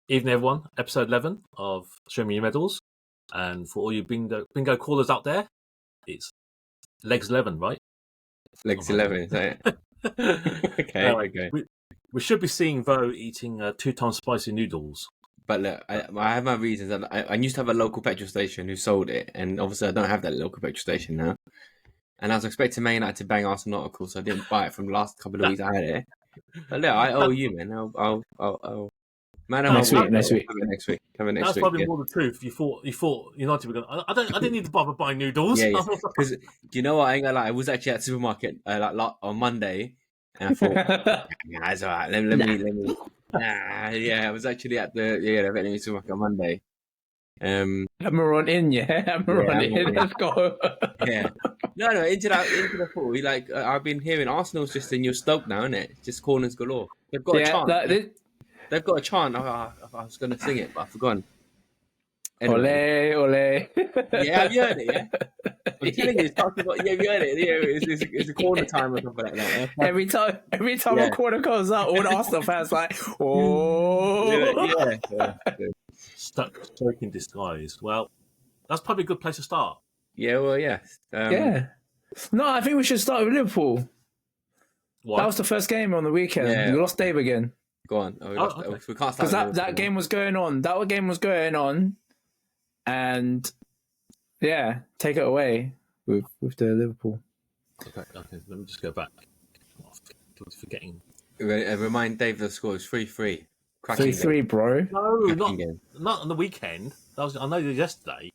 Evening, everyone. Episode 11 of Show Me Your Medals. And for all you bingo callers out there, it's Legs 11, right? Legs 11, is that it? Okay, okay. We should be seeing Vo eating 2 times spicy noodles. But look, I have my reasons. I used to have a local petrol station who sold it, and obviously I don't have that local petrol station now. And I was expecting Man United to bang Arsenal, of course, so I didn't buy it from the last couple of weeks I had it. But look, I owe you, man. I'll man, next week. Next week. That's probably more the truth. You thought United were going. I didn't need to bother buying noodles. Yeah. Because do you know what? I ain't gonna lie. I was actually at the supermarket on Monday, and I thought, nah, it's alright. Let me. I was actually at the veterinary supermarket on Monday. Amaron in, in. Let's go. Yeah. No, into the football. I've been hearing Arsenal's just in your Stoke now, isn't it? Just corners galore. They've got a chance. They've got a chant. I was going to sing it, but I've forgotten. Anyway. Ole. Yeah, have you heard it? Yeah, I'm telling you, it's talking about. Yeah, have you heard it? Yeah, it's a corner time or something like that. Yeah? Every time a corner comes out, all the Arsenal fans like, oh. Yeah. Stuck in disguise. Well, that's probably a good place to start. Yeah, well, yeah. No, I think we should start with Liverpool. What? That was the first game on the weekend. Yeah. We lost Dave again. Go on. Okay. We can't start because that game was going on. That game was going on, and yeah, take it away with the Liverpool. Okay. Let me just go back. Forgetting. Remind Dave the score is 3-3. 3-3, bro. No, not on the weekend. I know it was yesterday.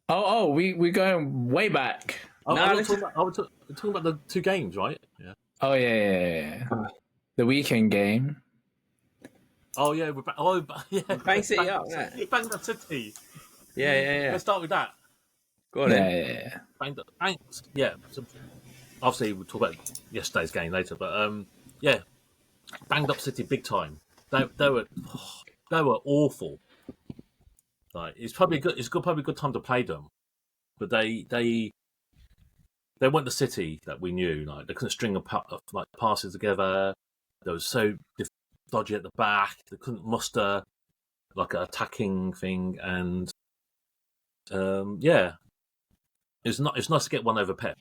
Oh, we're going way back. I was talking about the 2 games, right? Yeah. Oh yeah. The weekend game. Oh yeah, we're back. Oh yeah, Bang City up. Bang that City. Yeah. Let's start with that. Go on. Yeah. Bang. Yeah. So, obviously, we'll talk about yesterday's game later, but yeah, banged up City big time. They were awful. Like it's probably good. It's probably a good time to play them, but they weren't the City that we knew. Like they couldn't string passes together. They were so dodgy at the back. They couldn't muster like an attacking thing, and it's nice to get one over Pep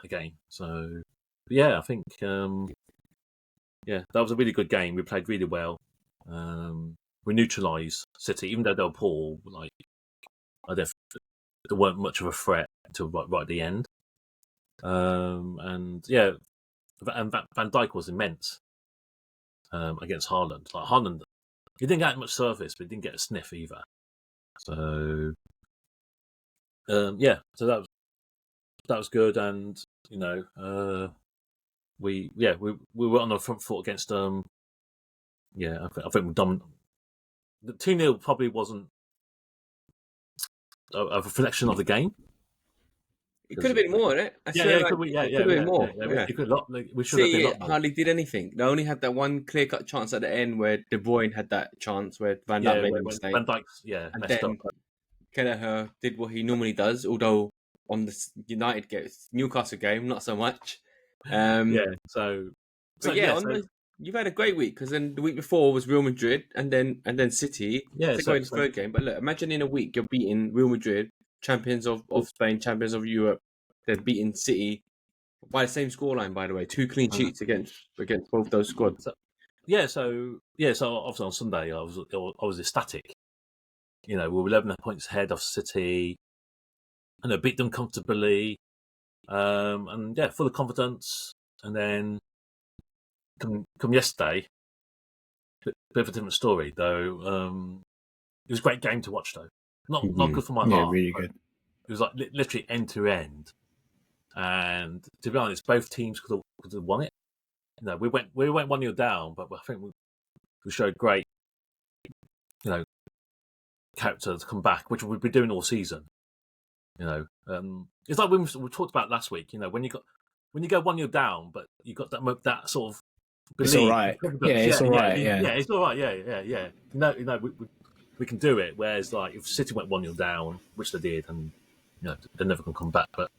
again. So yeah, I think that was a really good game. We played really well. We neutralised City, even though they were poor. Like they weren't much of a threat until right at the end. And Van Dijk was immense against Haaland. Like Haaland, he didn't get much service, but he didn't get a sniff either. So so that was good, and we were on the front foot against I think we dominated. The 2-0 probably wasn't a reflection of the game. It could have been more, innit? It could have been more. We should have been a lot more. Hardly did anything. They only had that one clear-cut chance at the end where De Bruyne had that chance where Van Dijk made a mistake. Van Dijk, messed up. Kelleher did what he normally does, although on the United game, Newcastle game, not so much. You've had a great week because then the week before was Real Madrid and then City. Yeah, going to the third game. But look, imagine in a week you're beating Real Madrid, champions of Spain, champions of Europe. They're beating City by the same scoreline, by the way. 2 clean sheets against both those squads. So obviously on Sunday I was ecstatic. We were 11 points ahead of City, and beat them comfortably. And full of confidence. And then come yesterday, bit of a different story though. It was a great game to watch though. Not good for my heart. Yeah, really good. It was like literally end to end, and to be honest, both teams could have won it. We went 1-0 down, but I think we showed great, character to come back, which we've been doing all season. It's like we talked about last week. When you go 1-0 down, but you got that sort of. It's all right. It's all right. Yeah, it's all right. Yeah. We can do it. Whereas, like, if City went 1-0 down, which they did, and they're never going to come back. But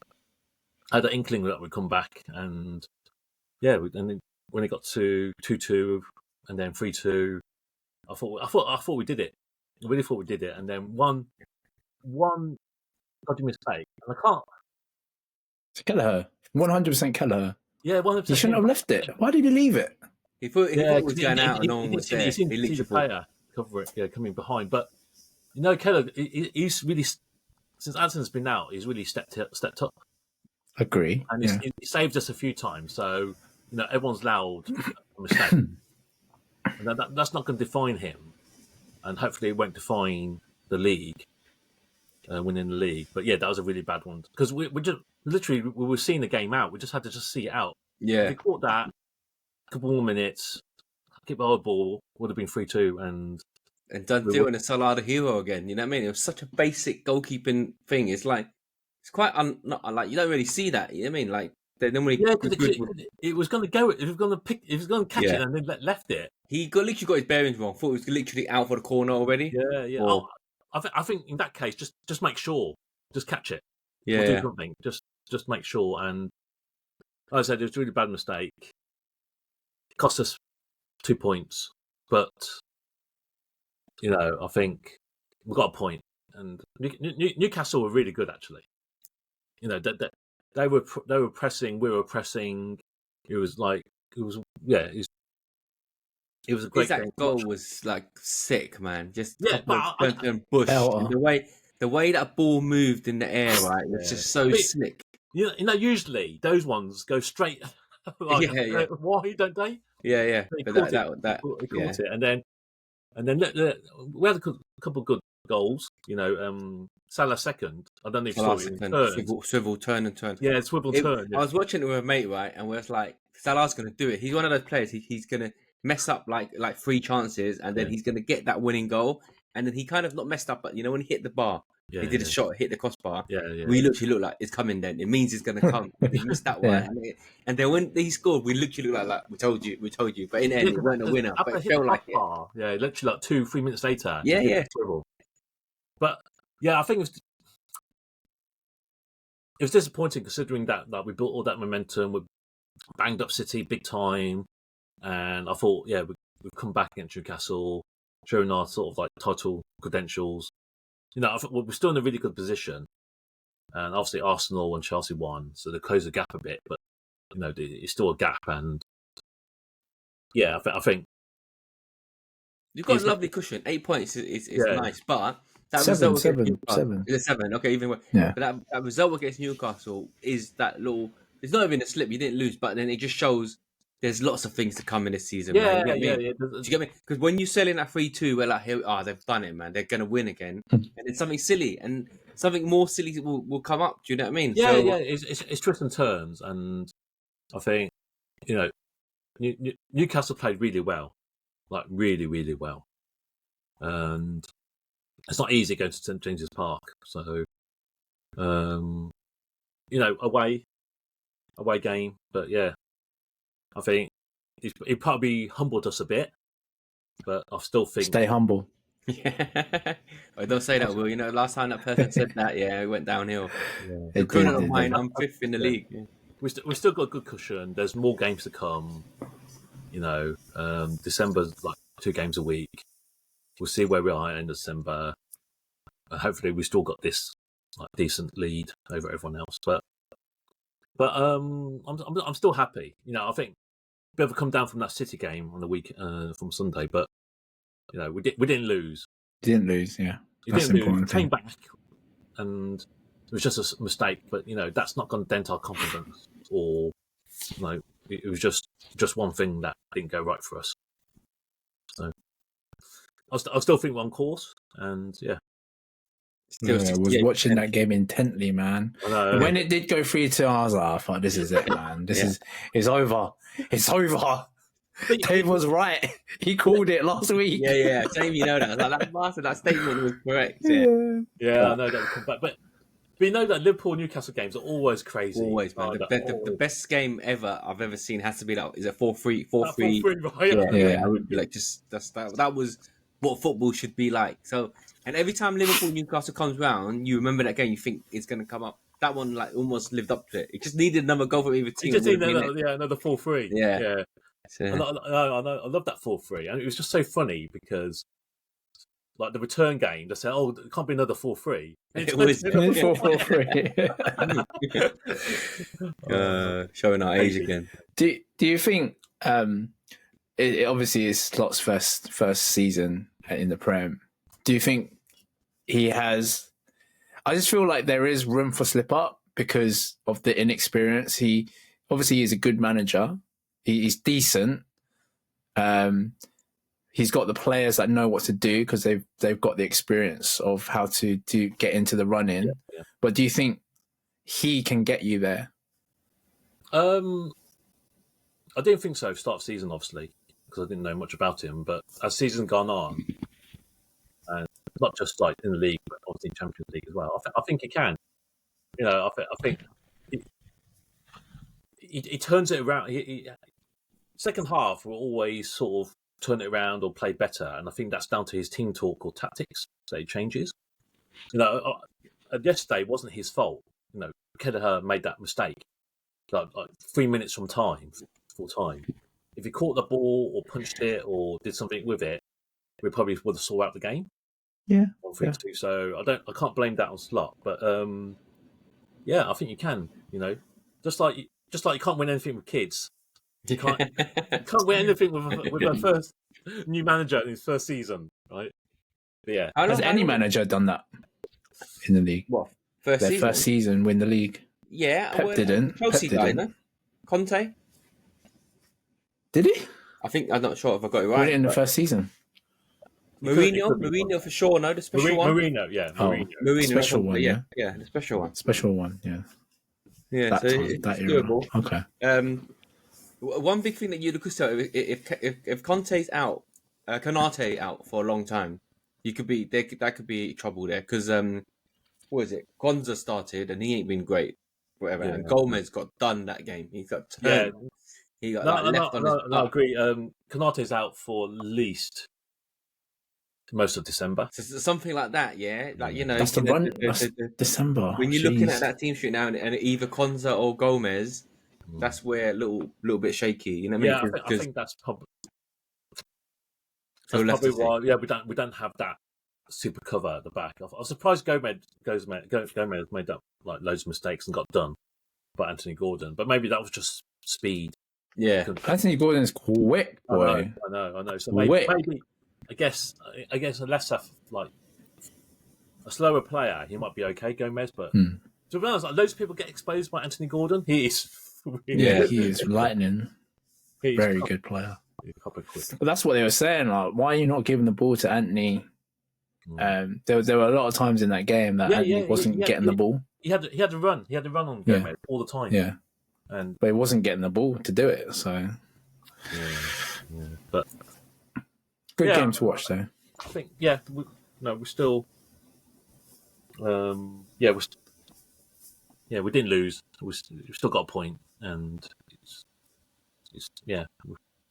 I had an inkling that we'd come back, and and then when it got to 2-2 and then 3-2, I thought we did it. I really thought we did it, and then one dodgy mistake, and I can't. It's Kelleher, 100% Kelleher. Yeah, 100%. He shouldn't have left it. Why did he leave it? He thought it was going out and no one he, was he, there. He seemed He to see the literally player cover it, coming behind. But Keller, he's really, since Addison's been out, he's really stepped up, Agree. and Yeah. he saved us a few times. So everyone's loud a mistake, and that's not going to define him, and hopefully it won't define the league, winning the league. But yeah, that was a really bad one because we just literally we were seeing the game out. We just had to just see it out. Yeah. If we caught that, a couple more minutes, keep the ball, would have been 3-2, and don't do it in a Salah the hero again. You know what I mean? It was such a basic goalkeeping thing. It's like it's quite not like you don't really see that. You know what I mean? Like they normally it was going to go. It was going to pick. It was going to catch it, and then left it. He literally got his bearings wrong. Thought he was literally out for the corner already. Yeah. Or, I think in that case, just make sure, just catch it. Yeah. Or do something. Just make sure. And like I said, it was a really bad mistake. It cost us 2 points, but I think we got a point. And Newcastle were really good, actually. They were pressing, we were pressing. It was a great game. That goal was like sick, man. Just bush. And the way that ball moved in the air, right? It was just so slick. Usually those ones go straight. Why don't they? Yeah. They But caught it, and then we had a couple of good goals. Salah second. I don't know if you saw it. Swivel, turn. Yeah, swivel, turn. Yeah. I was watching it with a mate, right, and we're like, Salah's going to do it. He's one of those players. He's going to mess up like 3 chances, and then he's going to get that winning goal. And then he kind of not messed up, but when he hit the bar, he did a shot, hit the crossbar. Yeah. We literally looked like it's coming. Then it means it's going to come. He missed that one, and then when he scored, we literally looked like we told you. But in the end, it wasn't a winner. But it felt like it. Yeah, literally like 2-3 minutes later. Yeah. But yeah, I think it was disappointing considering that we built all that momentum. We banged up City big time, and I thought, we've come back against Newcastle, showing our sort of like title credentials. I think we're still in a really good position, and obviously Arsenal and Chelsea won, so they closed the gap a bit. But it's still a gap, and I think you've got a lovely cushion. 8 points is nice, but that seven. Is it 7? Okay, even worse. Yeah. But that result against Newcastle is that little. It's not even a slip. You didn't lose, but then it just shows there's lots of things to come in this season. Yeah. Do you get me? Because when you sell in that 3-2, we're like, they've done it, man. They're going to win again, and it's something silly, and something more silly will come up. Do you know what I mean? Yeah. It's twists and turns, and I think Newcastle played really well, like really, really well, and it's not easy going to St James's Park. So, away game, but I think he probably humbled us a bit, but I still think Stay humble. Yeah. Don't say that, Will. Last time that person said that, it went downhill. Yeah. I'm 5th in the league. Yeah. We still got a good cushion. There's more games to come. December's like 2 games a week. We'll see where we are in December. Hopefully, we still got this like decent lead over everyone else. But I'm still happy. I think we have come down from that City game on the week from Sunday, but we didn't lose. Didn't lose, yeah. That's important. We came back, and it was just a mistake. But that's not going to dent our confidence, or it was just one thing that didn't go right for us. So I still think we're on course, and I was watching that game intently, man. When it did go 3-2, I was like, I thought, this is it, man. It's over. It's over. Dave was right. He called it last week. Yeah. Same, that statement was correct. Yeah, I know that will come back. But that Liverpool Newcastle games are always crazy. Always, man. The best game ever I've ever seen has to be that. Is it 4-3? 4-3, right? Yeah. I would be like, that was what football should be like. So, and every time Liverpool Newcastle comes round, you remember that game. You think it's going to come up. That one almost lived up to it. It just needed another goal from either team. It just needed another 4-3. Yeah. Yeah. I love that 4-3, and it was just so funny because, like the return game, they said, "Oh, it can't be another 4-3." It was 4-3. Showing our age again. Do you think it obviously is Slot's first season in the Prem? Do you think he has? I just feel like there is room for slip up because of the inexperience. He obviously is a good manager. He's decent. He's got the players that know what to do because they've got the experience of how to get into the run-in. Yeah. But do you think he can get you there? I didn't think so. Start of season, obviously, because I didn't know much about him. But as season gone on, and not just like in the league, but obviously Champions League as well, I think he can. You know, I think he turns it around. Second half will always sort of turn it around or play better, and I think that's down to his team talk or tactics. So he changes. You know, yesterday wasn't his fault. You know, Kelleher made that mistake like 3 minutes from full time. If he caught the ball or punched it or did something with it, we probably would have saw out the game. Yeah. 1-3-2. So I can't blame that on Slot, but yeah, I think you can. You know, just like you can't win anything with kids. You can't win anything with a first new manager in his first season, right? But yeah. Has any manager done that in the league? What? Their first season win the league? Yeah. Pep didn't. Chelsea guy, no? Conte? Did he? I'm not sure if I got it Won right. it in the first season. Mourinho for sure, no? The special one? Mourinho, yeah. Mourinho. Special one, yeah. Yeah, the special one. Special one, yeah. Yeah, That so time, it's that era. doable. Okay. One big thing that you look at, if Conte's out, Konate out for a long time, that could be trouble there because what is it? Konza started and he ain't been great, whatever. Yeah. And Gomez got done that game. He got turned. Yeah. He got No, on his I agree. Konate's out for at least most of December. So something like that, yeah. Like That's the run. That's December. When you're looking at that team sheet now, and either Konza or Gomez, that's where a little bit shaky. You know what I mean? Yeah, I think that's probably why. Yeah, we don't have that super cover at the back. I was surprised Gomez made up like loads of mistakes and got done by Anthony Gordon, but maybe that was just speed. Yeah, Anthony Gordon's quick, boy. I know. So maybe I guess unless a slower player, he might be okay, Gomez. But to be honest, like, loads of people get exposed by Anthony Gordon. He is, he is lightning. Very good player. But that's what they were saying. Like, why are you not giving the ball to Anthony? There were a lot of times in that game that Anthony wasn't getting the ball. He had to run. He had to run on Gomez all the time. Yeah, but he wasn't getting the ball to do it. So, but good game to watch, though. I think we're still. We didn't lose. We still got a point, and we're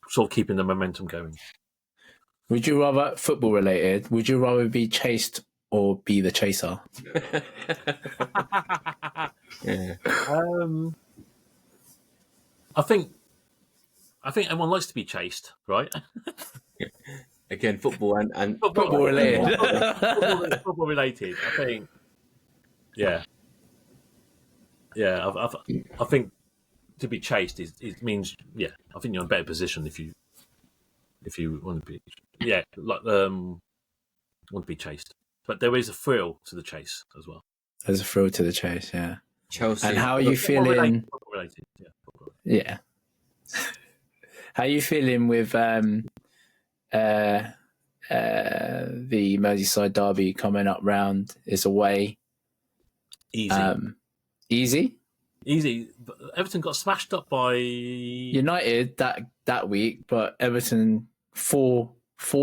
sort of keeping the momentum going. Would you rather, football related, would you rather be chased or be the chaser? I think everyone likes to be chased, right? Again, football and football related. Football related. I think. Yeah. I think to be chased means I think you're in a better position if you want to be want to be chased. But there is a thrill to the chase as well. There's a thrill to the chase, yeah. Chelsea. And how are you feeling? Football related. Yeah. How are you feeling with the Merseyside derby coming up round? Is away. Easy. But Everton got smashed up by United that week, but Everton four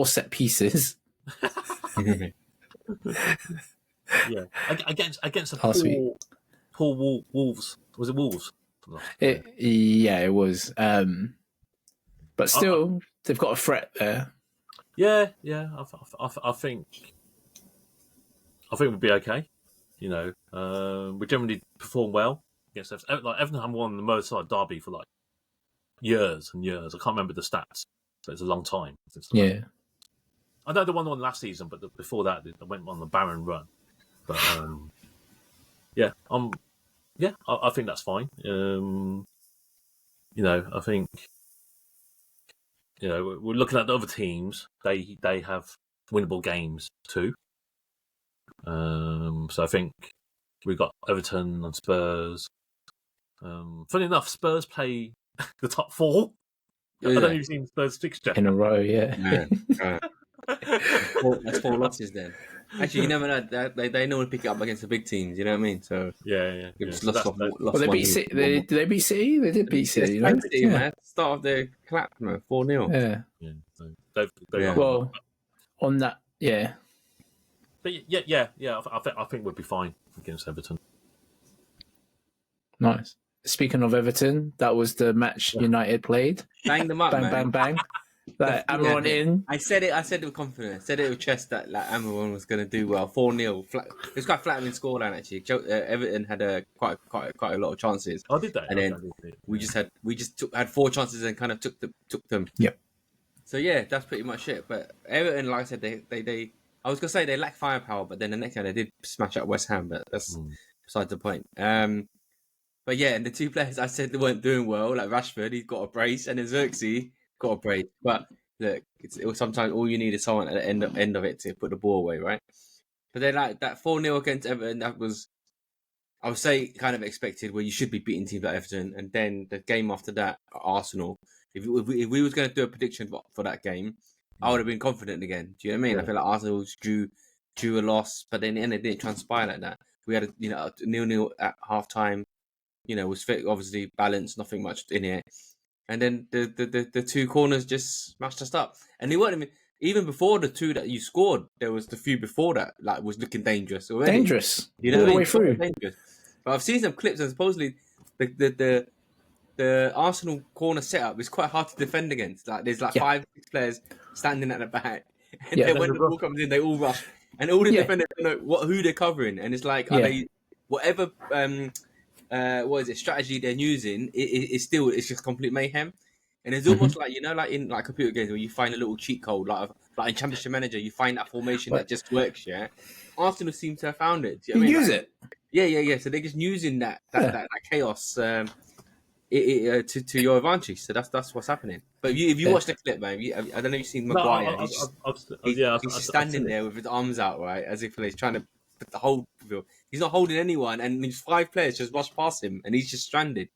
set pieces. Against the poor Wolves. Was it Wolves? It was. But still, they've got a threat there. Yeah. I think we'll be okay. You know, we generally perform well against Everton. Like Everton have won the Merseyside derby for years and years. I can't remember the stats, so it's a long time. Yeah. I know the one on last season, but before that, they went on the barren run. But I think that's fine. I think we're looking at the other teams. They have winnable games too. So I think we've got Everton and Spurs. Funny enough, Spurs play the top 4. I don't know if you've seen Spurs fixture in a row. Yeah. That's 4 losses then. Actually, you never know. They normally pick it up against the big teams. You know what I mean? So yeah. They beat City. Did they beat City? They did beat City. City, man. Start of the clap, man. 4-0. Yeah. Well, on that, yeah. But yeah. I think we'll be fine against Everton. Nice. Speaking of Everton, that was the match United played. Bang them up, bang, man. Bang. Like Amaron in. I said it with confidence. I said it with chest that Amaron was going to do well. 4-0. It was quite flattening scoreline actually. Everton had quite a lot of chances. Oh, did they? And then we just had 4 chances and kind of took them. Yep. So yeah, that's pretty much it. But Everton, like I said, they I was gonna say they lack firepower, but then the next game they did smash up West Ham. But that's besides the point. But yeah, and the 2 players I said they weren't doing well, like Rashford, he's got a brace, and then Xerxes got a brace. But look, sometimes all you need is someone at the end of it to put the ball away, right? But then like that 4-0 against Everton, that was, I would say, kind of expected, where you should be beating teams like Everton. And then the game after that, Arsenal. If we was going to do a prediction for that game, I would have been confident again. Do you know what I mean? I feel like Arsenal drew a loss, but then in the end it didn't transpire like that. We had a 0-0 at half time. Was fit, obviously balanced, nothing much in it. And then the 2 corners just smashed us up. And they weren't even before the 2 that you scored, there was the few before that was looking dangerous already. Dangerous. All the way through. Dangerous. But I've seen some clips and supposedly the Arsenal corner setup is quite hard to defend against. Like there's 5-6 players standing at the back. And then when the ball comes in, they all rush. And all the defenders don't know who they're covering. And it's like, are they whatever strategy they're using, it's just complete mayhem. And it's almost like in like computer games where you find a little cheat code, like in Championship Manager, you find that formation that just works. Yeah, Arsenal seem to have found it. You use it. Yeah. So they're just using that chaos to your advantage. So that's what's happening. But if you watch the clip, man, I don't know if you've seen Maguire. He's standing there with his arms out, right, as if he's trying to put the whole. He's not holding anyone, and these 5 players just rush past him, and he's just stranded.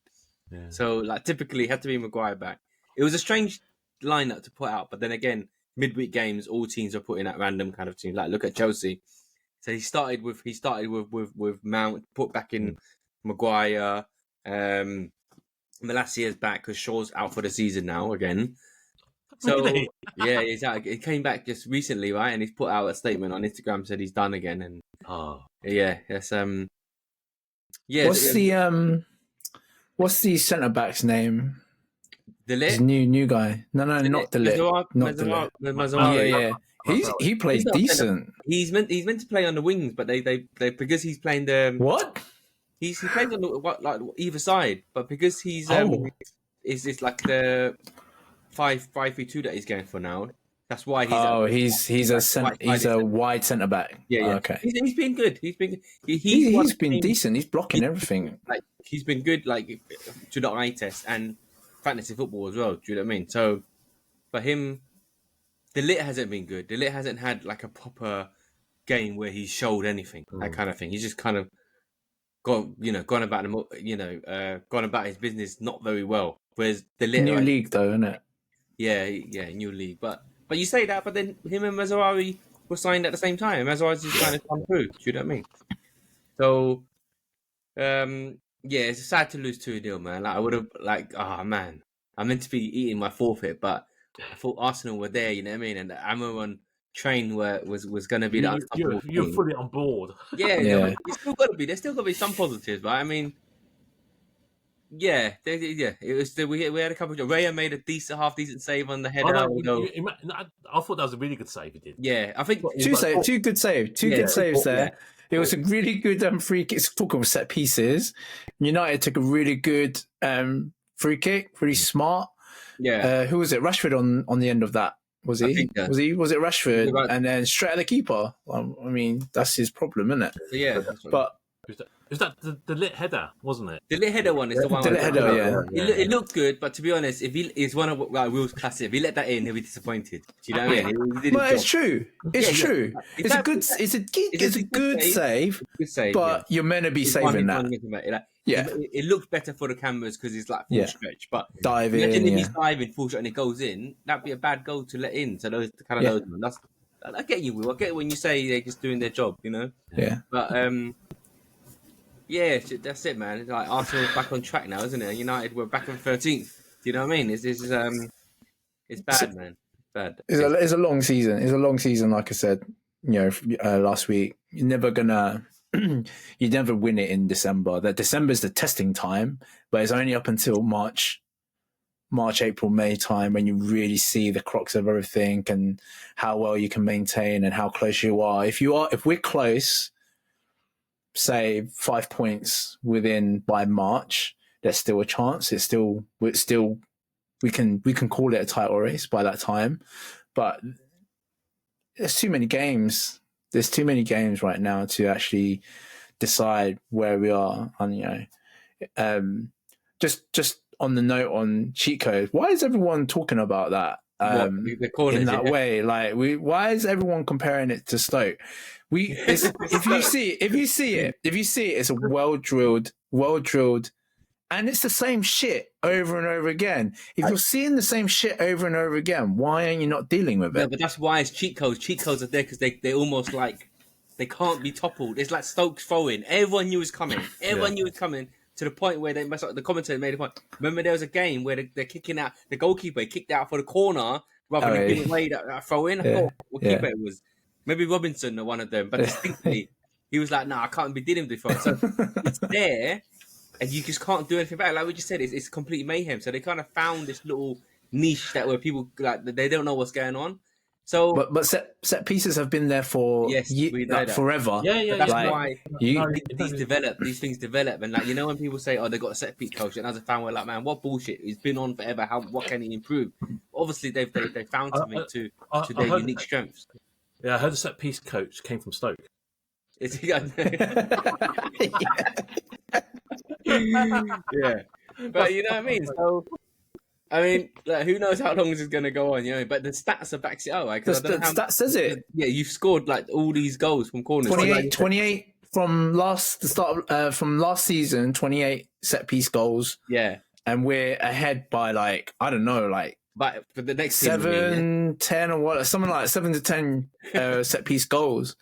Yeah. So, typically, it had to be Maguire back. It was a strange lineup to put out, but then again, midweek games, all teams are putting out random kind of teams. Like, look at Chelsea. So he started with Mount, put back in Maguire. Malacia's back because Shaw's out for the season now again. So really? Yeah, exactly. He came back just recently, right? And he's put out a statement on Instagram, said he's done again. And that's What's the centre back's name? Delit? New guy. No, not Delit. Not Delit. Yeah. He plays decent. He's meant to play on the wings, but they because he's playing the what? He plays on the either side, but because he's it's like the 5-3-2 that he's going for now. That's why he's a wide centre back. Yeah. Okay. He's been good. He's been decent. He's blocking everything. Like he's been good, like to the eye test and fantasy football as well. Do you know what I mean? So for him, Delit hasn't been good. Delit hasn't had like a proper game where he showed anything, that kind of thing. He's just kind of gone about his business not very well. Whereas Delit, new league though, isn't it? Yeah, new league. But you say that, but then him and Mazraoui were signed at the same time. Mazraoui's just trying to come through. Do you know what I mean? So, it's sad to lose 2-0, man. Like I would have, man, I meant to be eating my forfeit, but I thought Arsenal were there. You know what I mean? And the Amaron train was going to be the unstoppable. You're fully on board. Yeah. It's still got to be. There's still got to be some positives, right? I mean. Yeah. It was. We had a couple of. Raya made a half decent save on the header. I thought that was a really good save he did. Yeah, I think two good saves there. Yeah. It was a really good free kick. Talking of set pieces, United took a really good free kick, really smart. who was it? Rashford on the end of that. Was he? Was it Rashford? And then straight at the keeper. I mean, that's his problem, isn't it? Yeah. But is that the lit header, wasn't it? The lit header one is the one. The lit header, yeah. It looked good, but to be honest, it's one of Will's classic. If he let that in, he'll be disappointed. Do you know what I mean? But it's true. It's true. It's a good save. Good save. But you're meant to be saving that. It looks better for the cameras because it's like full stretch. But diving, imagine if he's diving full shot and it goes in, that'd be a bad goal to let in. So those kind of those. I get you, Will. I get when you say they're just doing their job, you know. Yeah. But yeah, that's it, man. It's like Arsenal's back on track now, isn't it? United we're back on 13th. Do you know what I mean? It's bad, man. Bad. It's a long season. It's a long season, like I said, last week. You're never gonna you never win it in December. That December's the testing time, but it's only up until March, April, May time when you really see the crux of everything and how well you can maintain and how close you are. If we're close, say 5 points within by March, there's still a chance. We can call it a title race by that time, but there's too many games. There's too many games right now to actually decide where we are. And just on the note on cheat codes, why is everyone talking about that in that way? Like, why is everyone comparing it to Stoke? If you see it, it's a well drilled, and it's the same shit over and over again. If you're seeing the same shit over and over again, why are you not dealing with it? No, but that's why it's cheat codes. Cheat codes are there because they almost like they can't be toppled. It's like Stoke's throwing. Everyone knew it was coming. Everyone knew it was coming to the point where the commentator made a point. Remember, there was a game where they're kicking out the goalkeeper. He kicked out for the corner rather than giving away that throw in. I thought what keeper it was. Maybe Robinson or one of them, but distinctly he was like, "Nah, I can't be dealing with it." So it's there, and you just can't do anything about it. Like we just said, it's complete mayhem. So they kind of found this little niche where people like they don't know what's going on. So, but set pieces have been there for forever. That's why these things develop, and when people say, "Oh, they got a set piece coach," and as a fan, we're like, "Man, what bullshit? He's been on forever. What can he improve?" Obviously, they found something to their unique strengths. Yeah, I heard the set piece coach came from Stoke. Is he? Yeah. But you know what I mean? So, I mean, who knows how long this is going to go on, But the stats are backs it up, right? The stats says it. Yeah, you've scored all these goals from corners. 28 from last season, 28 set piece goals. Yeah. And we're ahead by but for the next 7, 10 or what, something like 7 to 10 set piece goals.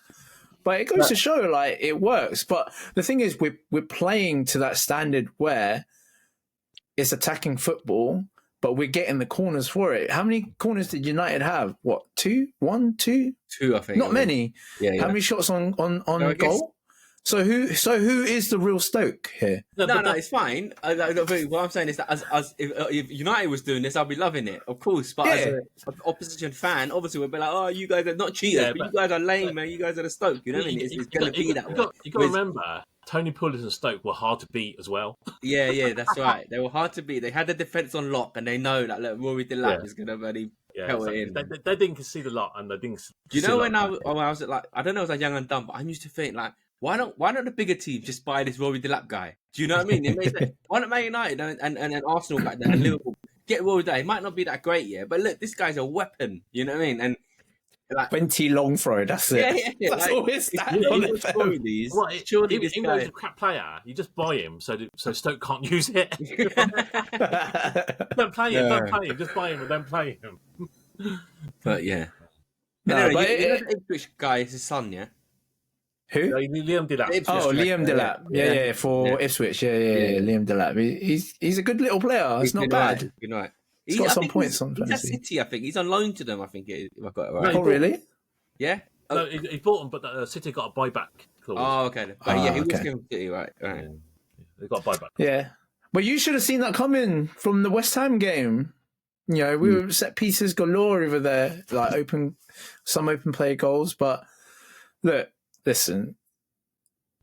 But it goes to show it works. But the thing is, we're playing to that standard where it's attacking football, but we're getting the corners for it. How many corners did United have? What, 2? 1, 2? 2, I think. Not many. Yeah. How many shots on goal? So who is the real Stoke here? No, it's fine. What I'm saying is that as if United was doing this, I'd be loving it, of course. But as an opposition fan, obviously we'd be like, "Oh, you guys are not cheaters, but you guys are lame, man. You guys are the Stoke." You know what I mean? It's going to be that way. You got to remember, Tony Pulis and Stoke were hard to beat as well. Yeah, that's right. They were hard to beat. They had the defense on lock, and they know that Rory Delap is going to really pelt it in. They didn't concede a lot, and they didn't. Do you know when I was I don't know, I was young and dumb, but I used to think why don't the bigger teams just buy this Rory Delap guy? Do you know what I mean? Why not Man United and Arsenal back then and Liverpool get Rory Delap? He might not be that great, but look, this guy's a weapon. You know what I mean? And 20 long throw. That's it. Yeah. That's always that. Surely this guy is a crap player. You just buy him so Stoke can't use it. Don't play him. Don't play him. Just buy him and don't play him. But yeah. The Ipswich guy is his son, yeah. Who? Liam Delap. Liam Delap. Yeah, for Ipswich. Yeah, Liam Delap. He's a good little player. It's not bad. Good night. He's got some points on fantasy. He's at City, I think. He's on loan to them, I think, if I got it right. Oh, really? Yeah? No, he bought them, but City got a buyback clause. Oh, okay. But he was going to City, right. Yeah. They got a buyback. Yeah. But you should have seen that coming from the West Ham game. We were set pieces galore over there, some open play goals. But look, listen,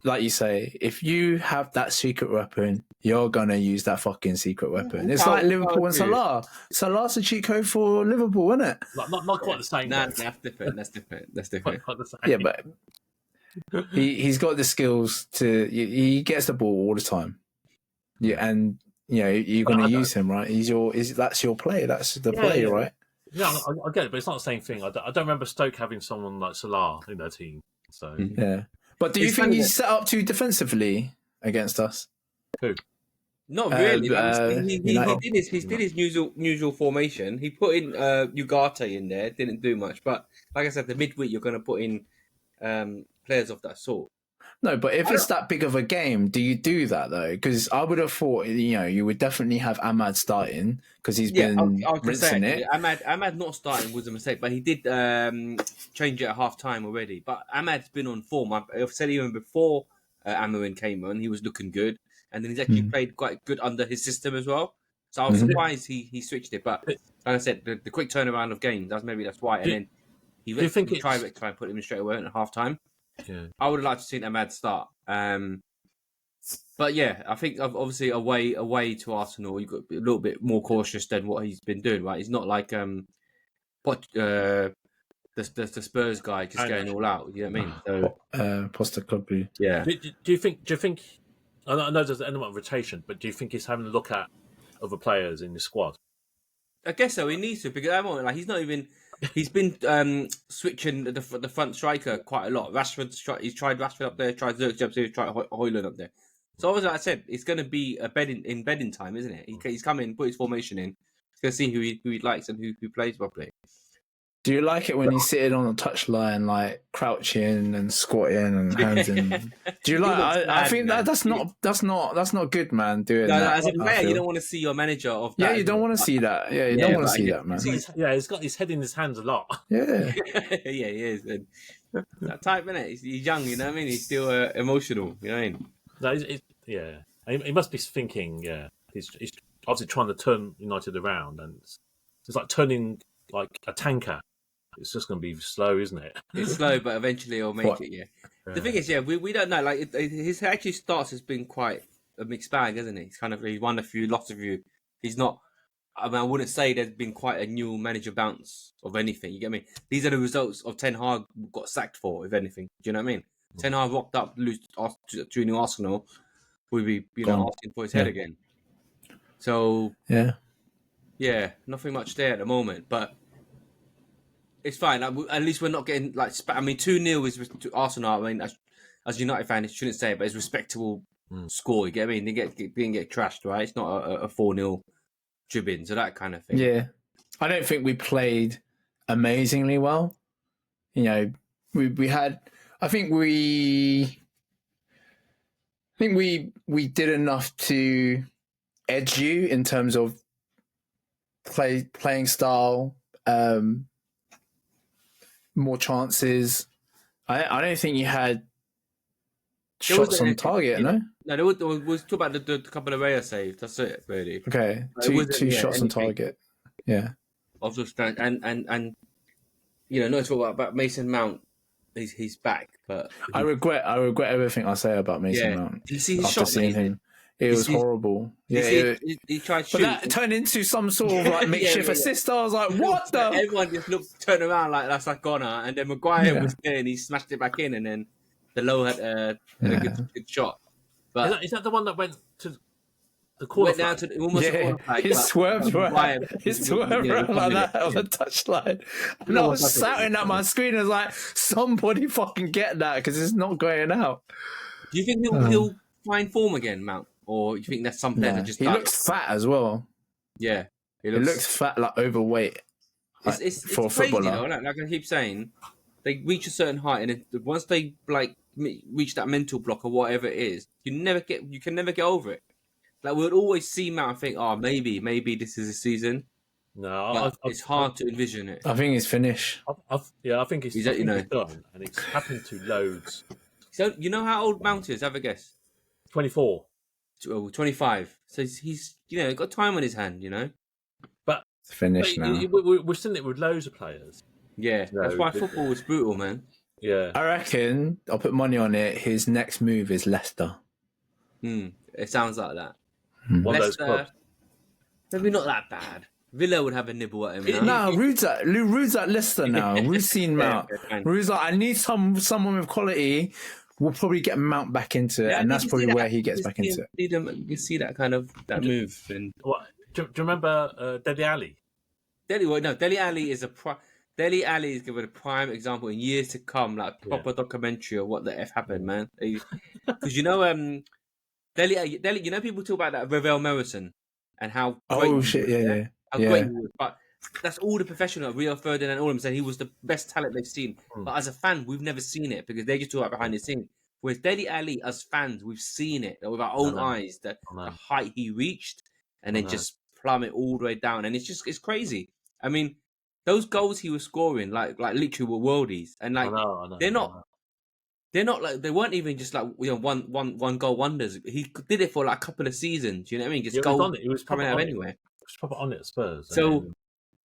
like you say, if you have that secret weapon, you're gonna use that fucking secret weapon. It's like Liverpool and Salah. Salah's a cheat code for Liverpool, isn't it? Not quite the same. Nah, that's different. That's different. Quite the same. Yeah, but he's got the skills to. He gets the ball all the time. Yeah, and you're gonna use him, right? That's your play. That's the play, right? Yeah, I get it, but it's not the same thing. I don't remember Stoke having someone like Salah in their team. So yeah. But do you think he's set up too defensively against us? Who? Not really. He did his usual formation. He put in Ugarte in there. Didn't do much, but like I said, the midweek you're going to put in players of that sort. No, but if it's that big of a game, do you do that though? Because I would have thought you would definitely have Ahmad starting because he's been rinsing it. Ahmad not starting was a mistake, but he did change it at half time already. But Ahmad's been on form. I've said even before Amorim came on, he was looking good, and then he's actually played quite good under his system as well. So I was surprised he switched it. But like I said, the quick turnaround of games, that's why. And then he tried to put him in straight away at half time. Yeah. I would have liked to see Ahmad start. But yeah, I think obviously away to Arsenal, you've got to be a little bit more cautious than what he's been doing, right? He's not like the Spurs guy just going all out. You know what I mean? So Postecoglou. Yeah. Do you think? I know there's an element of rotation, but do you think he's having a look at other players in the squad? I guess so. He needs to because he's not even. He's been switching the front striker quite a lot. He's tried Rashford up there, tried Zirkzee up there, tried Højlund up there. So obviously, like I said, it's going to be a bedding time, isn't it? He's come in, put his formation in. He's going to see who he likes and who plays properly. Do you like it when he's sitting on the touchline, like crouching and squatting and hands in? Do you like? I think that's not good, man. Doing that. As a player, you don't want to see your manager of that. Yeah, you don't want to see that. Yeah, you don't want to see that, man. He's got his head in his hands a lot. Yeah, yeah, he is. And that type, innit? He's young, you know what I mean? He's still emotional, you know what I mean? No, he must be thinking. Yeah, he's obviously trying to turn United around, and it's like turning like a tanker. It's just going to be slow, isn't it? It's slow, but eventually he'll make it, yeah. The thing is, we don't know. Like, his actually starts has been quite a mixed bag, hasn't he? He's won a few, lost a few. He's not... I mean, I wouldn't say there's been quite a new manager bounce of anything. You get me? These are the results of Ten Hag got sacked for, if anything. Do you know what I mean? Ten Hag rocked up, lose to New Arsenal, we'd be, asking for his head again. So... Yeah, nothing much there at the moment, but... It's fine. Like, at least we're not getting like. 2-0 is to Arsenal. I mean, as a United fan, I shouldn't say it, but it's a respectable score. You get what I mean? They didn't get trashed, right? It's not a 4-0 dribbling, so that kind of thing. Yeah, I don't think we played amazingly well. We had. I think we did enough to edge you in terms of playing style. More chances. I don't think you had shots on target, no? No, there was talk about the couple of Raya saves. That's it, really. Okay, two shots on target. Yeah. Obviously, and not talk about Mason Mount. He's back, but I regret everything I say about Mason Mount. Did you see his shot? Seeing him? It was horrible. Yeah, he tried shooting. But that turned into some sort of like makeshift assist. I was like, what the? Everyone just turned around like that's like Ghana, and then Maguire was there and he smashed it back in, and then the low had a good shot. But is that the one that went to the corner? Went down to almost the corner flag. It swerved around. It swerved around like that on the touchline. And I was shouting at my screen. I was like, somebody fucking get that because it's not going out. Do you think he'll find form again, Mount? Or you think that's something that just... He looks fat as well. Yeah. He looks fat, like overweight. It's for a footballer. Like I keep saying, they reach a certain height, and once they reach that mental block or whatever it is, you can never get over it. Like we'll always see Mount and think, oh, maybe this is a season. No, it's hard to envision it. I think he's finished. I think he's done, and it's happened to loads. So you know how old Mount is? Have a guess. 24. 25. So he's got time on his hand, But it's finished now. We're seeing it with loads of players. Yeah, that's why football was brutal, man. Yeah. I reckon I'll put money on it. His next move is Leicester. It sounds like that. One of those clubs. Maybe not that bad. Villa would have a nibble at him now. Nah, Rude's at Leicester now. Rude's seen Mount. Rude's like, I need someone with quality. We'll probably get Mount back into it, and that's probably where he gets back into it. You see that kind of move. And What? Do you remember Dele Alli? Dele Alli is Dele Alli is given a prime example in years to come, like proper documentary of what the F happened, man. Because Dele, you know, people talk about that Ravel Morrison and how great great he was, but that's all the professional, Rio Ferdinand, all of them said he was the best talent they've seen. But as a fan, we've never seen it because they just talk about behind the scenes. Whereas Dele Alli, as fans, we've seen it with our own eyes, the height he reached, and then just plummet all the way down, and it's crazy. I mean, those goals he was scoring, like literally were worldies, and like they're not like, they weren't even just like, you know, one goal wonders. He did it for like a couple of seasons. You know what I mean? Just goals coming out of anywhere. He was proper on it at Spurs. So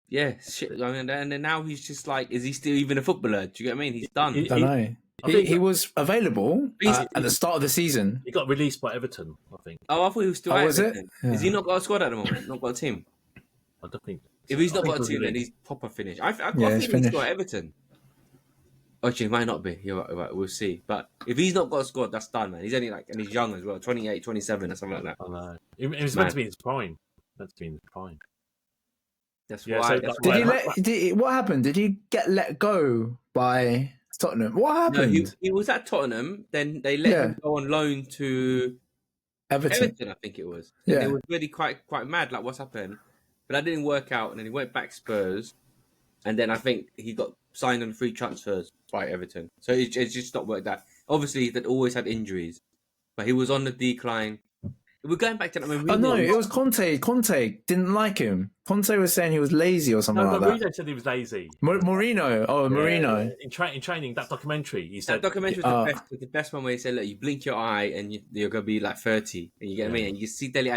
yeah, shit. I mean, and then now he's just like, is he still even a footballer? Do you get what I mean? He's done. I don't know. He was available at the start of the season. He got released by Everton, I think. Oh, I thought he was still at Everton. Yeah. Has he not got a squad at the moment? Not got a team? I don't think. If he's not got a team, then he's proper finished. I think he's got Everton. Actually, he might not be. You're right. We'll see. But if he's not got a squad, that's done, man. He's only and he's young as well, 28, 27 or something like that. I know. It was meant to be in his prime. That's why. What happened? Did he get let go by Tottenham? What happened? No, he was at Tottenham. Then they let him go on loan to Everton, I think it was. Yeah, it was really quite mad. Like, what's happened? But that didn't work out, and then he went back Spurs, and then I think he got signed on free transfers by Everton. So it's just not worked out. Obviously, that always had injuries, but he was on the decline. We're going back to that. No, it was Conte. Conte didn't like him. Conte was saying he was lazy or something like that. Mourinho said he was lazy. Mourinho. Mourinho. In training, that documentary, he said... That documentary was the best one where he said, look, you blink your eye and you're going to be like 30. And you get what I mean? And you see Dele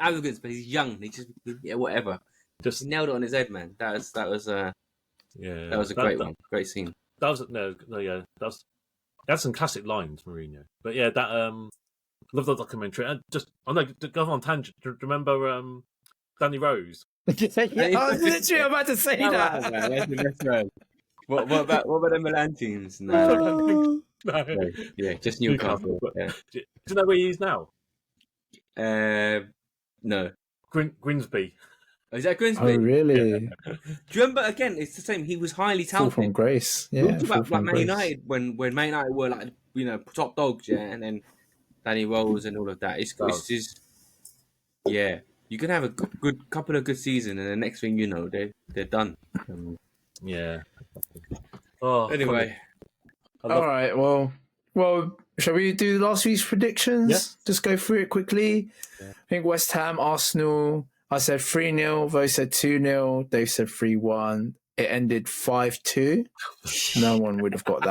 arrogance, but he's young. He just, whatever. Just nailed it on his head, man. That was a great one. Great scene. That's some classic lines, Mourinho. But yeah, that... love that documentary. And I'm going to go on tangent. Do you remember Danny Rose? I was literally about to say that. What about the Milan teams? No. No. Yeah, just Newcastle. Yeah. Do you know where he is now? No. Grimsby. Oh, is that Grimsby? Oh, really? Yeah. Do you remember, again, it's the same. He was highly talented. Full from grace. Yeah. About Man United, when Man United were like, you know, top dogs, yeah, and then Danny Rose and all of that. It's just, yeah. You can have a good couple of good seasons, and the next thing you know, they're done. Yeah. Oh. Anyway. All right. Well. Shall we do last week's predictions? Yeah. Just go through it quickly. Yeah. I think West Ham, Arsenal. I said 3-0. Vo said 2-0. Dave said 3-1. It ended 5-2. No one would have got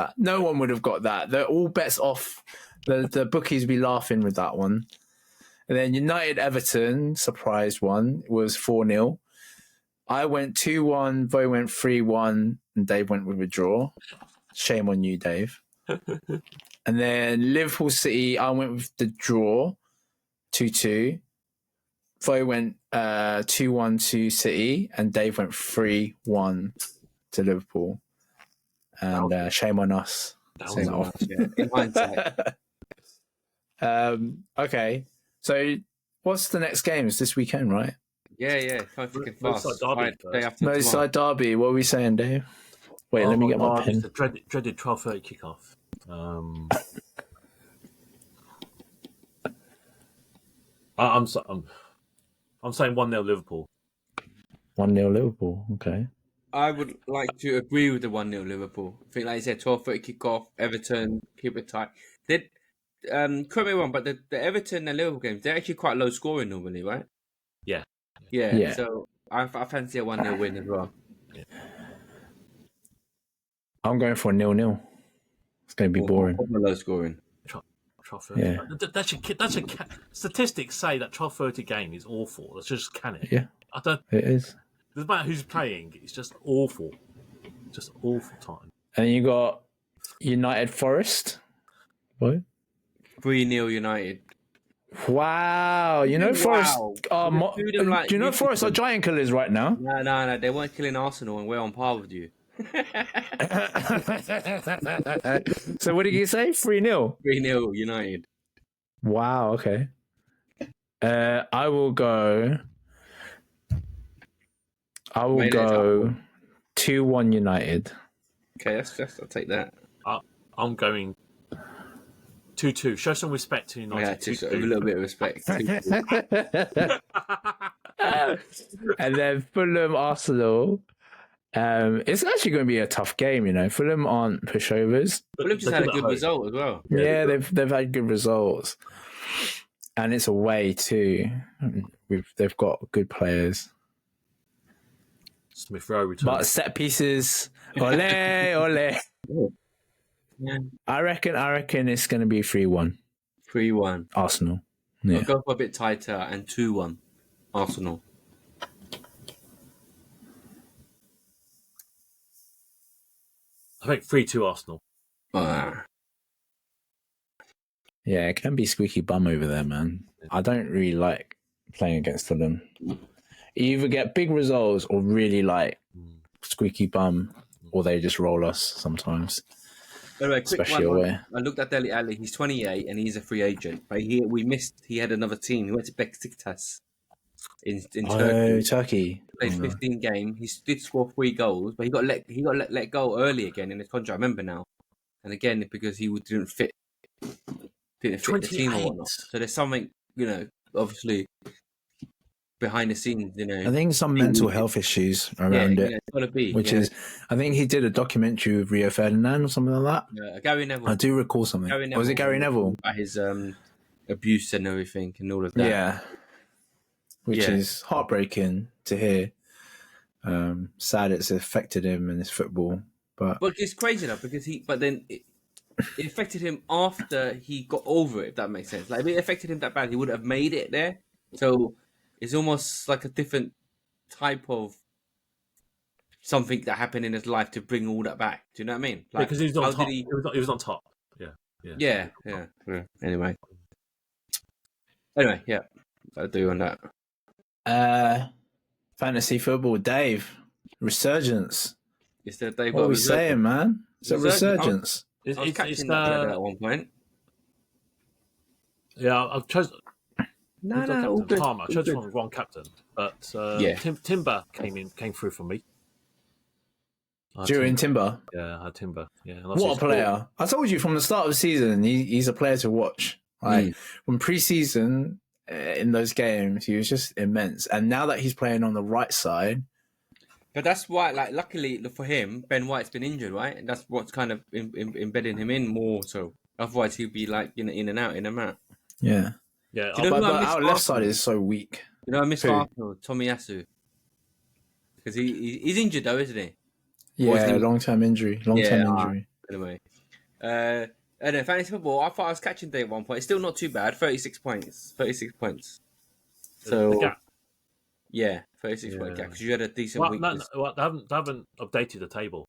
that. They're all bets off. The bookies be laughing with that one. And then United Everton, surprise one, was 4-0. I went 2-1, Vo went 3-1, and Dave went with a draw. Shame on you, Dave. And then Liverpool City, I went with the draw, 2-2. Vo went 2-1 to City, and Dave went 3-1 to Liverpool. And shame on us. Shame on us, yeah. In hindsight. Okay, so what's the next game? It's this weekend, right? Yeah. Kind of freaking fast. Merseyside Derby. What are we saying, Dave? Wait, let me get my pen. It's the dreaded 12:30 kickoff. I'm saying 1-0 Liverpool. 1-0 Liverpool. Okay. I would like to agree with the 1-0 Liverpool. I think, like you said, 12:30 kickoff. Everton keep it tight. Correct me wrong, but the Everton and Liverpool games, they're actually quite low scoring normally, right? Yeah. So I fancy a 1-0 win as well. Yeah. I'm going for a 0-0. It's going to be boring. Low scoring. 12:30. Yeah. That's a statistics say that 12:30 game is awful. Let's just can it. Yeah. It is. Doesn't matter who's playing. It's just awful. Just awful time. And you got United Forest. What? 3-0 United. Wow, you know Forest. Do you know Forest are giant killers right now? No, they weren't killing Arsenal, and we're on par with you. So what did you say? 3-0? 3-0 United. Wow. Okay. I will go 2-1 United. Okay, I'll take that. I'm going 2-2. Show some respect to United. Yeah, just a little bit of respect. And then Fulham, Arsenal. It's actually going to be a tough game, you know. Fulham aren't pushovers. Fulham just had a good result as well. Yeah, they've had good results, and it's away too. They've got good players. Smith Rowe returns. But set pieces, ole, ole. Yeah. I reckon it's going to be 3-1. 3-1. Arsenal. Yeah. I'll go for a bit tighter and 2-1 Arsenal. I think 3-2 Arsenal. Yeah, it can be squeaky bum over there, man. I don't really like playing against them. You either get big results or really like squeaky bum, or they just roll us sometimes. By the way, quick especially one. away. I looked at Dele Alli. He's 28 and he's a free agent. But he had another team. He went to Besiktas in Turkey. Played 15 games. He did score 3 goals, but he got let go early again in his contract. I remember now, and again because he didn't fit the team or whatnot. So there's something, you know, obviously behind the scenes, you know. I think some mental health issues around it. Yeah, it's gotta be. Which is, I think he did a documentary with Rio Ferdinand or something like that. Yeah, Gary Neville. I do recall something. Was it Gary Neville? About his abuse and everything and all of that. Yeah. Which is heartbreaking to hear. Sad it's affected him in his football. But it's crazy enough because it affected him after he got over it, if that makes sense. Like, if it affected him that bad, he would have made it there. So it's almost like a different type of something that happened in his life to bring all that back. Do you know what I mean? Like, because he was on top. He was on top. Yeah. Anyway, yeah. I'll do on that. Fantasy football, Dave. Resurgence. Is there Dave? What are we saying, man? It's a resurgence. I was catching that at one point. Yeah, I've chosen. No, Palmer. I chose from one captain, but Timber came through for me. Timber. Yeah, I had Timber. Yeah, what a player! I told you from the start of the season, he's a player to watch. Like from pre-season in those games, he was just immense. And now that he's playing on the right side, but that's why, like, luckily for him, Ben White's been injured, right? And that's what's kind of embedding him in more. So otherwise, he'd be like in and out. Yeah. Yeah, but our left side is so weak. You know, I miss Arsenal, Tomiyasu. Because he's injured though, isn't he? Yeah, long-term injury. Anyway. And then fantasy football, I thought I was catching Dave at one point. It's still not too bad. 36 points. So, the gap. Yeah, 36 point gap. Because you had a decent week. No, they haven't updated the table.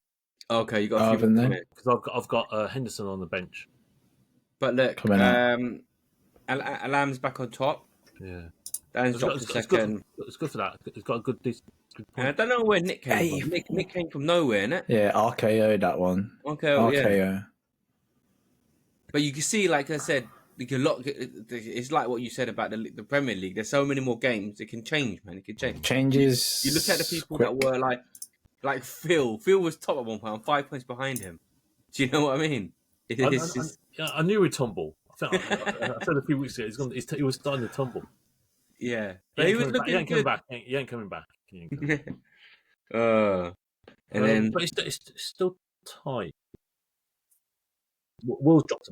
Okay, you got a few there. Because I've got Henderson on the bench. But look, Alam's back on top. Yeah. Dan's dropped to second. It's good for that. It's got a good point. I don't know where Nick came from. Nick came from nowhere, innit? Yeah, RKO that one. RKO. Yeah. But you can see, like I said, it's like what you said about the Premier League. There's so many more games. It can change, man. It can change. Changes. You look at the people that were like Phil. Phil was top at one point. I'm 5 points behind him. Do you know what I mean? I knew he'd tumble. I said a few weeks ago he was starting to tumble. Yeah, but he was looking He ain't good. coming back. But it's still tight. Will's dropped.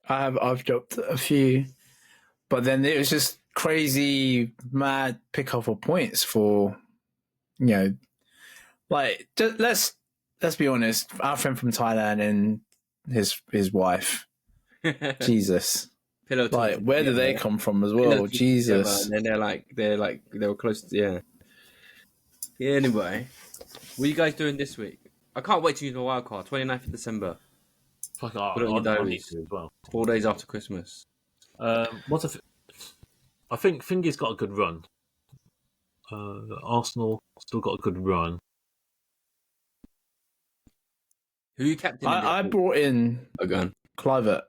I've dropped a few, but then it was just crazy, mad pick up of points for, you know, like let's be honest. Our friend from Thailand and his wife, Jesus. Like, where do they come from as well? Jesus. And they were close to, Anyway, what are you guys doing this week? I can't wait to use my wild card, 29th of December. Fuck, Put it on your I need diaries. to as well. 4 days after Christmas. I think Fingy's got a good run. Arsenal still got a good run. Who are you captain? I brought in Clivert.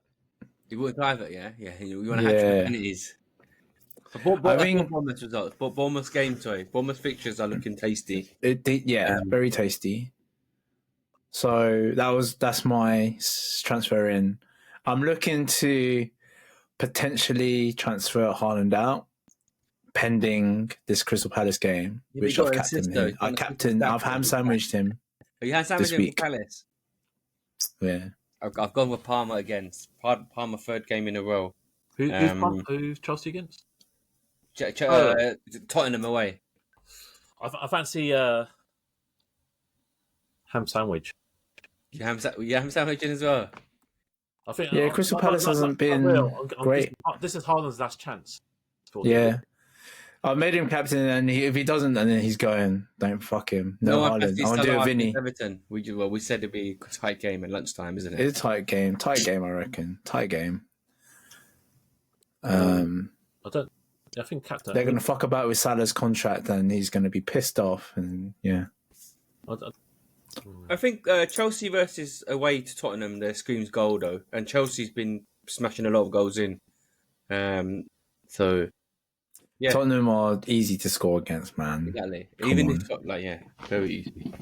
You brought in Clivert, yeah? Yeah, you want to have penalties. I think Bournemouth results. But Bournemouth's game, Bournemouth fixtures are looking tasty. Very tasty. So that's my transfer in. I'm looking to potentially transfer Haaland out, pending this Crystal Palace game, which I've captained him. I've ham sandwiched him. Are you ham sandwiched him for Palace? Yeah. I've gone with Parma again. Parma third game in a row. Who's Chelsea against? Tottenham away. I fancy ham sandwich. You ham sandwiching as well? I think. Crystal Palace hasn't been great. This is Haaland's last chance. Yeah. I made him captain, and if he doesn't, and then he's going, don't fuck him. No, Haaland. I want to do a Vinny. Everton. We said it'd be a tight game at lunchtime, isn't it? It's a tight game. I reckon. Tight game. I think captain. They're going to fuck about with Salah's contract, and he's going to be pissed off. And yeah. I think Chelsea versus away to Tottenham, there screams goal though, and Chelsea's been smashing a lot of goals in. So yeah, Tottenham are easy to score against, man. Exactly. Even if very easy.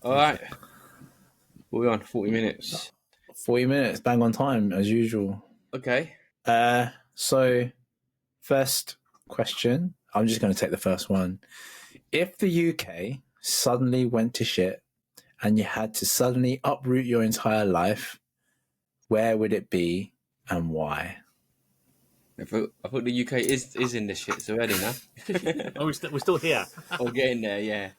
All right, we're on 40 minutes. 40 minutes, bang on time as usual. Okay. So first question, I'm just going to take the first one. If the UK suddenly went to shit and you had to suddenly uproot your entire life, where would it be and why? I thought the UK is in this shit already now. We're still here. We're getting there, yeah.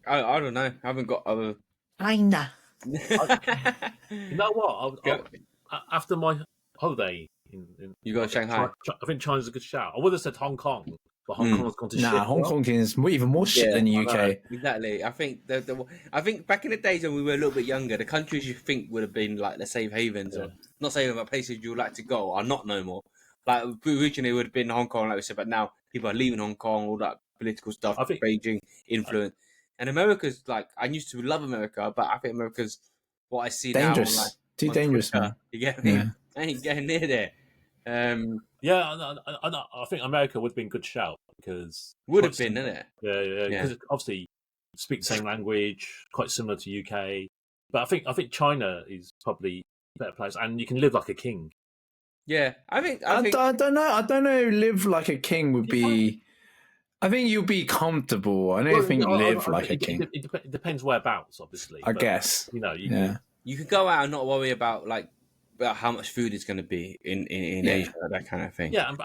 I don't know. I haven't got other. Kinda. You know what? After my holiday you go to Shanghai. I think China's a good shout. I would have said Hong Kong, but Hong Kong's gone to shit. Hong Kong is even more shit than the UK. Exactly. I think I think back in the days when we were a little bit younger, the countries you think would have been like the safe havens, or not safe havens, but places you would like to go, are not no more. Like originally it would have been Hong Kong, like we said, but now people are leaving Hong Kong, all that political stuff, I think, Beijing influence. And America's like, I used to love America, but I think America's what I see dangerous. Now. Like, too dangerous, man. You get me? I ain't getting near there. I think America would have been a good shout because would have been, isn't it? Yeah. Because obviously speak the same language, quite similar to UK. But I think China is probably a better place, and you can live like a king. Yeah, I think I don't know. I don't know. Live like a king would be. I think you'll be comfortable. I don't think live like a king. It depends whereabouts, obviously. I guess. You know, you could go out and not worry about how much food is going to be in Asia, that kind of thing. Yeah, and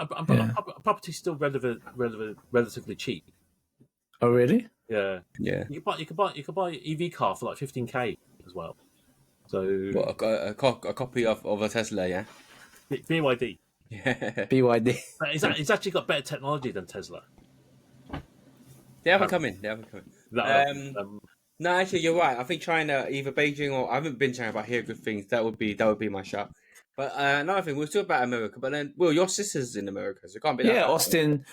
property's still relatively cheap. Oh, really? Yeah. You could buy an EV car for like 15k as well. So what, a copy of a Tesla, yeah. BYD. Yeah. BYD. It's actually got better technology than Tesla. They haven't come in. No, actually, you're right. I think China, either Beijing or I haven't been China, but I hear good things. That would be my shot. But another thing, we're still about America. But then, Will, your sister's in America, so it can't be that. Yeah, Austin,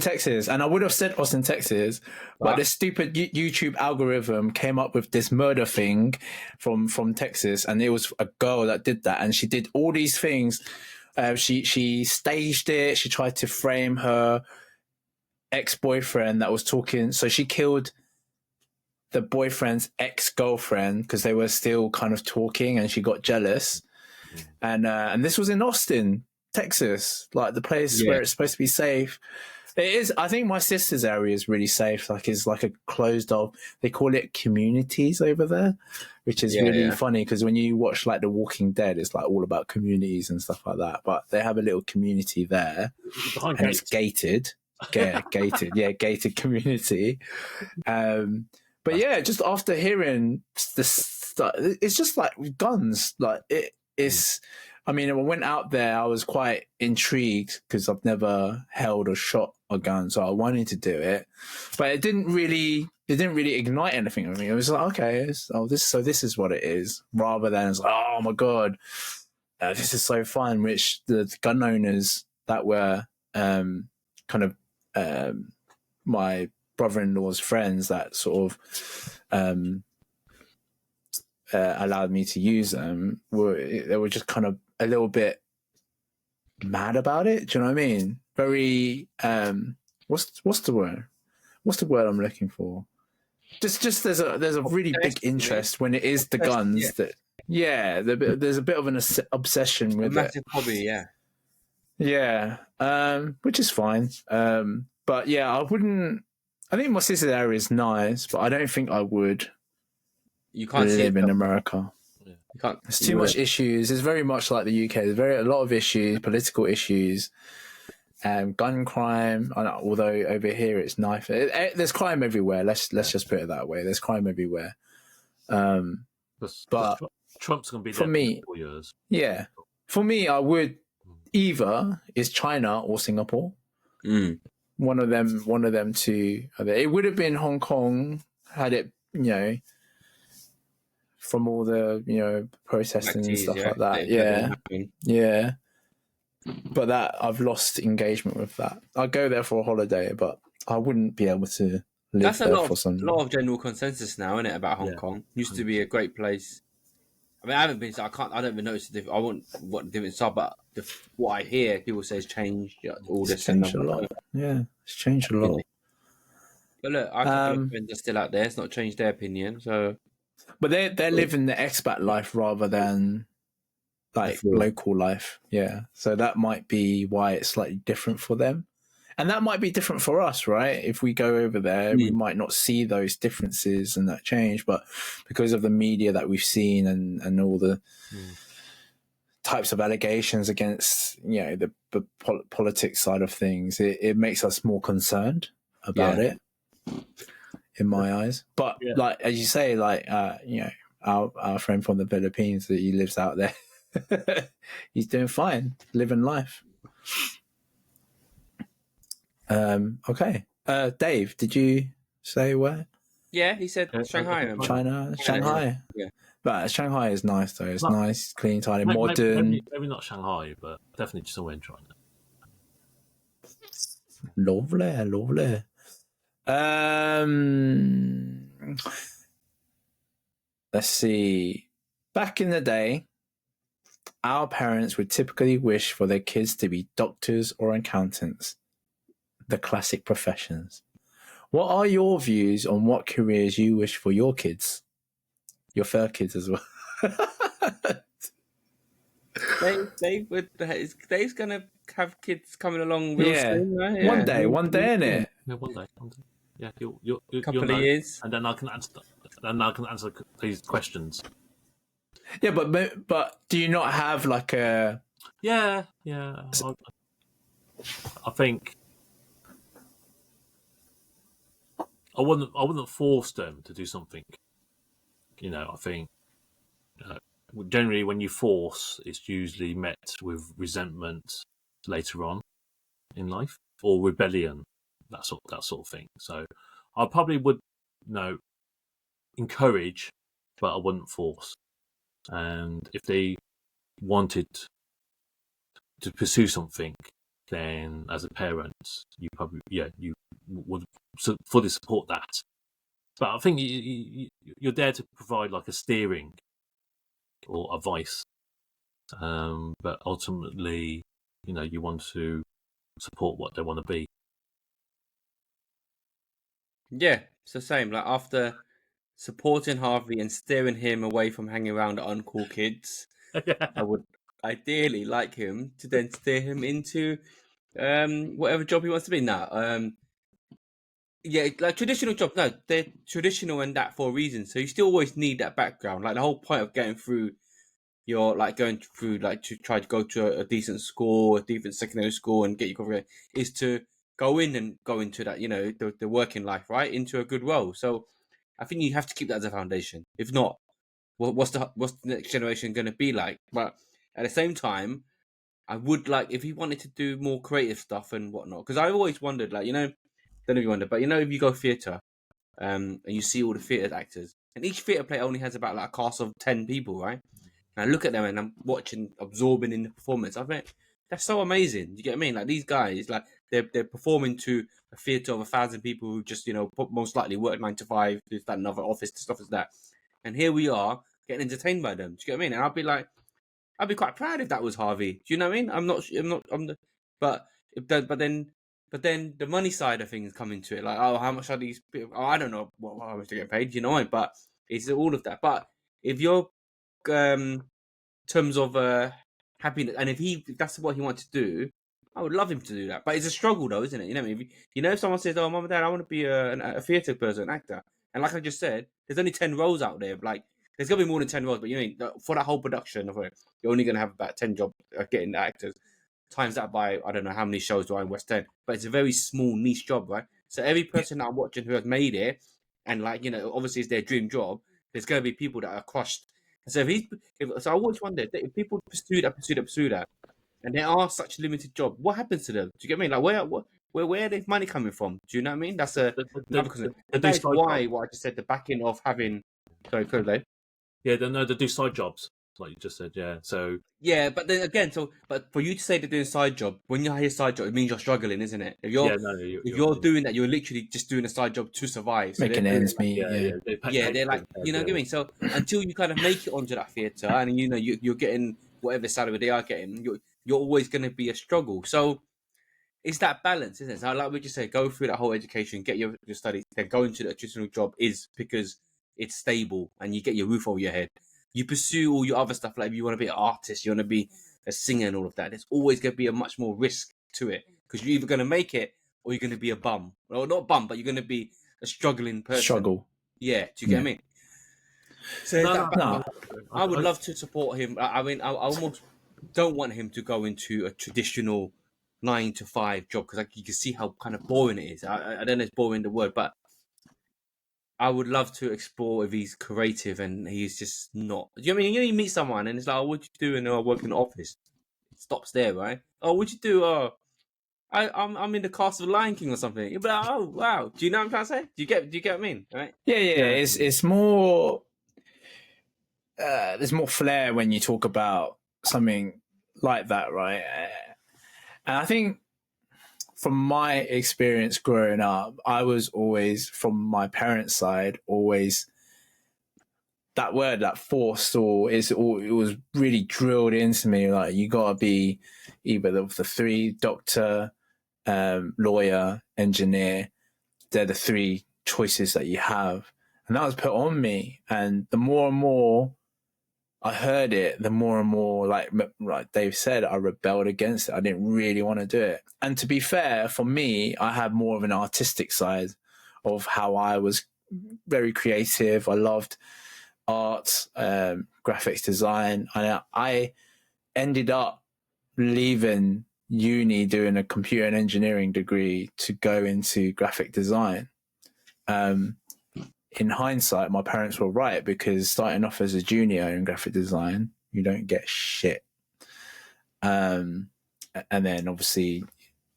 Texas, and I would have said Austin, Texas, but the stupid YouTube algorithm came up with this murder thing from Texas, and it was a girl that did that, and she did all these things. She staged it. She tried to frame her ex-boyfriend that was talking. So she killed the boyfriend's ex-girlfriend because they were still kind of talking, and she got jealous. And this was in Austin, Texas, like the place where it's supposed to be safe. It is. I think my sister's area is really safe. Like, it's like a closed off. They call it communities over there, which is really funny because when you watch like The Walking Dead, it's like all about communities and stuff like that. But they have a little community there, and it's gated. Gated community. But yeah, just after hearing this stuff, it's just like guns. Like it is. I mean, when I went out there, I was quite intrigued because I've never held or shot a gun, so I wanted to do it, but it didn't really ignite anything with me. It was like, okay, this is what it is, rather than it's like, oh my god, this is so fun. Which the gun owners that were kind of my brother-in-law's friends that sort of allowed me to use them they were just kind of a little bit mad about it. Do you know what I mean? Very what's the word? What's the word I'm looking for? Just there's a really big interest when it is the guns that there's a bit of an obsession with a massive hobby, which is fine. But yeah, I think my sister's area is nice, but I don't think I would. You can't live in America. Yeah. You can't. There's too much issues. It's very much like the UK. There's a lot of issues, political issues, gun crime. Although over here it's knife. There's crime everywhere. Let's just put it that way. There's crime everywhere. But Trump's going to be there for me, for 4 years. Yeah, for me, I would either is China or Singapore. One of them two. It would have been Hong Kong had it, from all the protesting and stuff like that. Yeah. But that I've lost engagement with that. I'd go there for a holiday, but I wouldn't be able to live That's there for some. A lot of general consensus now, isn't it, about Hong Kong? Used to be a great place. I mean, I haven't been, so I don't even notice the I won't what the difference are, but what I hear people say has changed. All this changed a lot. Yeah, it's changed a lot. But look, I think friends are still out there. It's not changed their opinion. So, but they're living the expat life rather than like local life. Yeah, so that might be why it's slightly different for them, and that might be different for us, right? If we go over there, we might not see those differences and that change, but because of the media that we've seen and all the types of allegations against the politics side of things, it makes us more concerned about it. In my eyes, but like as you say, like our friend from the Philippines, that he lives out there, he's doing fine, living life. Okay, Dave, did you say where? Yeah, he said Shanghai. Shanghai. Yeah, but Shanghai is nice though. It's nice, clean, tidy, modern. Maybe not Shanghai, but definitely somewhere in China. Lovely. Let's see. Back in the day, our parents would typically wish for their kids to be doctors or accountants, the classic professions. What are your views on what careers you wish for your kids? Your fur kids as well. Dave's gonna have kids coming along real soon, right? One day, innit? Yeah, one day. Yeah, couple of years, and then I can answer these questions. Yeah, but do you not have like a? Yeah. I think I wouldn't force them to do something. I think generally when you force, it's usually met with resentment later on in life or rebellion, that sort of thing. So I probably would, encourage, but I wouldn't force. And if they wanted to pursue something, then as a parent, you probably you would fully support that. But I think you're there to provide like a steering or advice. But ultimately, you want to support what they want to be. Yeah, it's the same. Like after supporting Harvey and steering him away from hanging around uncool kids, I would ideally like him to then steer him into whatever job he wants to be now. Like traditional jobs. No, they're traditional and that for a reason. So you still always need that background. Like the whole point of going through to try to go to a decent school, a decent secondary school, and get your career is to go into that the working life, right, into a good role. So I think you have to keep that as a foundation. If not, what's the next generation going to be like? But At the same time, I would like if he wanted to do more creative stuff and whatnot. Because I've always wondered, like, don't know if you wonder, but if you go theatre, and you see all the theatre actors, and each theatre play only has about like a cast of 10 people, right? And I look at them and I'm watching, absorbing in the performance. I think that's so amazing. You get what I mean? Like these guys, like they're performing to a theatre of 1,000 people who just most likely work 9 to 5, this that another office stuff as that, and here we are getting entertained by them. Do you get what I mean? And I'd be quite proud if that was Harvey. Do you know what I mean? But then the money side of things come into it. Like, oh, how much are these people? Oh, I don't know how much they get paid, but it's all of that. But if you're, terms of happiness, and if that's what he wants to do, I would love him to do that. But it's a struggle though, isn't it? You know what I mean? If someone says, oh, mum and dad, I want to be a theatre person, an actor. And like I just said, there's only 10 roles out there. Like, there's going to be more than 10 roles, but for that whole production, you're only going to have about 10 jobs getting the actors. Times that by, I don't know how many shows do I in West End, but it's a very small niche job, right? So every person that I'm watching who has made it, and obviously it's their dream job, there's going to be people that are crushed. So so I always wonder if people pursue that, and there are such limited jobs, what happens to them? Do you get me? Like where their money coming from? Do you know what I mean? That's another concern. That's why what I just said, the backing of having. Sorry, Claude. Yeah, they do side jobs, like you just said. Yeah, so yeah, but then again, but for you to say they're doing a side job, when you hire a side job, it means you're struggling, isn't it? If you're doing that, you're literally just doing a side job to survive, so making ends meet. They're like, you know what I mean. So until you kind of make it onto that theatre, and you're getting whatever salary they are getting, you're always going to be a struggle. So it's that balance, isn't it? So like we just say, go through that whole education, get your studies, then go into the traditional job is because it's stable and you get your roof over your head. You pursue all your other stuff, like if you want to be an artist, you want to be a singer and all of that, there's always going to be a much more risk to it because you're either going to make it or you're going to be a bum. Well, not bum, but you're going to be a struggling person. Struggle. Yeah, do you get me? So I would love to support him. I mean, I almost don't want him to go into a traditional 9 to 5 job because you can see how kind of boring it is. I don't know if boring the word, but I would love to explore if he's creative and he's just not. Do you know what I mean? You meet someone and it's like, oh, what you do? And I work in the office. It stops there, right? Oh, what you do? Oh, I'm in the cast of Lion King or something. You'll be like, oh, wow. Do you know what I'm trying to say? Do you get what I mean? Right? Yeah. It's more. There's more flair when you talk about something like that, right? And I think, from my experience growing up, I was always, from my parents' side, always that word, that forced, it was really drilled into me. Like, you gotta be either the three: doctor, lawyer, engineer. They're the three choices that you have, and that was put on me. And the more and more I heard it, the more and more, like Dave said, I rebelled against it. I didn't really want to do it. And to be fair, for me, I had more of an artistic side of how I was very creative. I loved art, graphics design. And I ended up leaving uni doing a computer and engineering degree to go into graphic design. In hindsight, my parents were right, because starting off as a junior in graphic design, you don't get shit. And then obviously,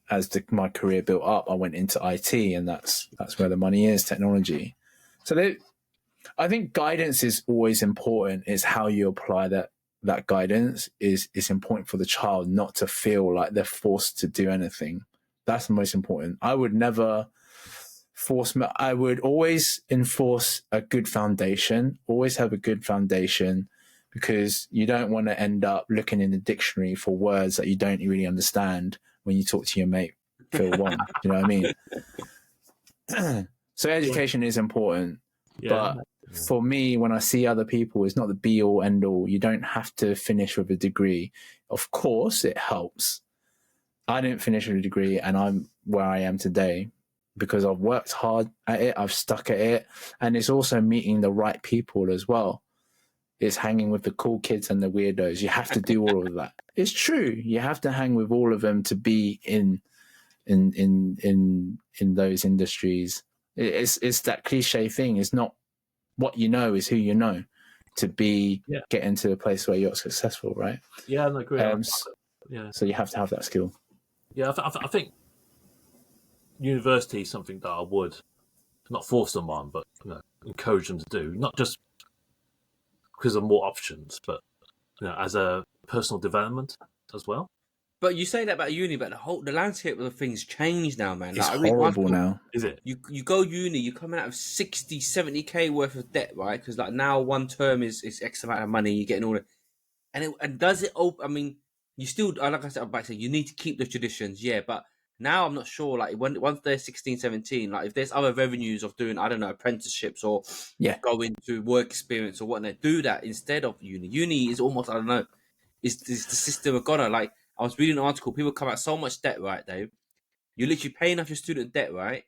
as my career built up, I went into IT, and that's where the money is, technology. So I think guidance is always important. Is how you apply that guidance is important for the child, not to feel like they're forced to do anything. That's the most important. I would never I would always enforce a good foundation, always have a good foundation, because you don't want to end up looking in the dictionary for words that you don't really understand when you talk to your mate Phil Wong. You know what I mean? So education is important, but for me, when I see other people, it's not the be all end all. You don't have to finish with a degree. Of course, it helps. I didn't finish with a degree, and I'm where I am today because I've worked hard at it, I've stuck at it, and it's also meeting the right people as well. It's hanging with the cool kids and the weirdos. You have to do all of that. It's true. You have to hang with all of them to be in those industries. It's that cliche thing. It's not what you know, is who you know. to be getting to a place where you're successful, right? Yeah, I agree. So you have to have that skill. Yeah, I think university is something that I would not force them on, but encourage them to do, not just because of more options, but as a personal development as well. But you say that about uni, but the landscape of the things changed now, man. It's horrible now. Is it? You go uni, you're coming out of 60, 70k worth of debt, right? Because like now one term is X amount of money, you're getting all the... And does it open... I mean, you still, like I said, I'm back to you need to keep the traditions, yeah, but now I'm not sure, like, once they're 16, 17, like, if there's other revenues of doing, I don't know, apprenticeships or going to work experience or whatnot, do that instead of uni. Uni is almost, I don't know, is the system of God. Like, I was reading an article, people come out so much debt, right, Dave? You're literally paying off your student debt, right?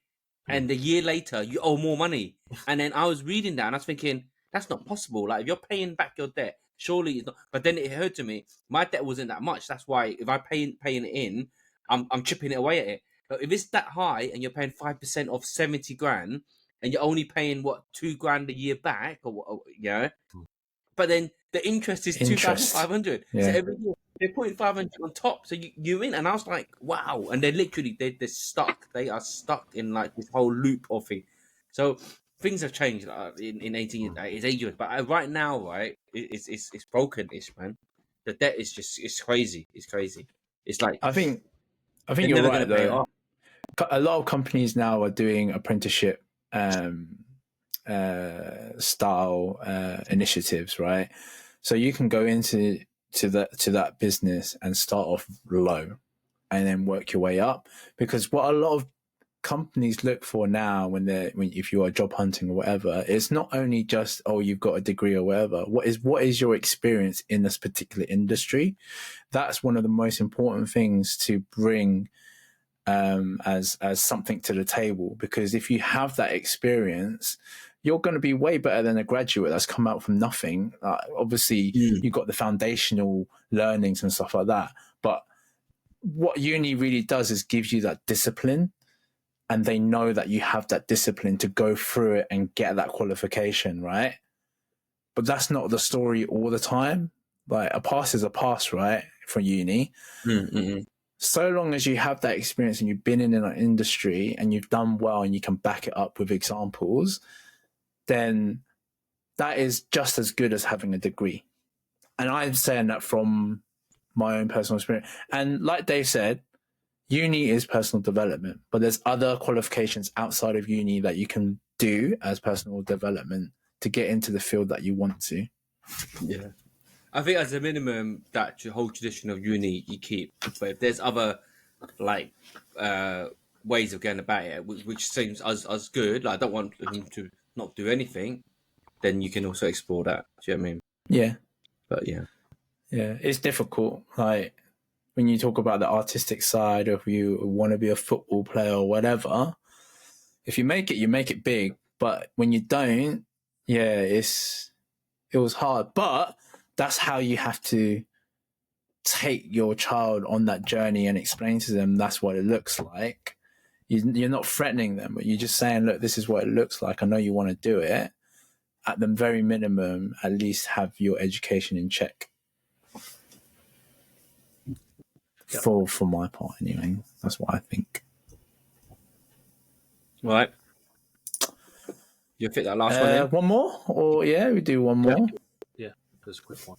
And a year later, you owe more money. And then I was reading that and I was thinking, that's not possible. Like, if you're paying back your debt, surely it's not. But then it occurred to me, my debt wasn't that much. That's why if I paying it in, I'm chipping it away at it. But if it's that high and you're paying 5% of 70 grand and you're only paying, what, 2 grand a year back, but then the interest is 2,500. Yeah. So every year they're putting 500 on top. So you're in. And I was like, wow. And they're literally, they're stuck. They are stuck in like this whole loop of thing. So things have changed in 18 it's 8 years. But right now, right, it's broken-ish, man. The debt is just, it's crazy. It's crazy. It's like, I think you're right, though. A lot of companies now are doing apprenticeship style initiatives, right? So you can go into that business and start off low and then work your way up, because what a lot of companies look for now if you are job hunting or whatever, it's not only just, oh, you've got a degree or whatever. What is your experience in this particular industry? That's one of the most important things to bring as something to the table, because if you have that experience, you're going to be way better than a graduate that's come out from nothing. Obviously, you've got the foundational learnings and stuff like that, but what uni really does is gives you that discipline, and they know that you have that discipline to go through it and get that qualification, right? But that's not the story all the time. Like, a pass is a pass, right, for uni. mm-hmm. So long as you have that experience and you've been in an industry and you've done well and you can back it up with examples, then that is just as good as having a degree. And I'm saying that from my own personal experience. And like Dave said, uni is personal development, but there's other qualifications outside of uni that you can do as personal development to get into the field that you want to. Yeah. I think as a minimum, that whole tradition of uni you keep. But if there's other ways of going about it, which seems as good, like I don't want them to not do anything, then you can also explore that. Do you know what I mean? Yeah. But yeah, it's difficult. Like, when you talk about the artistic side, or if you want to be a football player or whatever, if you make it big. But when you don't, it was hard. But that's how you have to take your child on that journey and explain to them that's what it looks like. You're not threatening them, but you're just saying, look, this is what it looks like. I know you want to do it. At the very minimum, at least have your education in check. Yep. For my part, anyway. That's what I think. Right. You fit that last one in? One more? Or we do one more. Yeah, there's a quick one.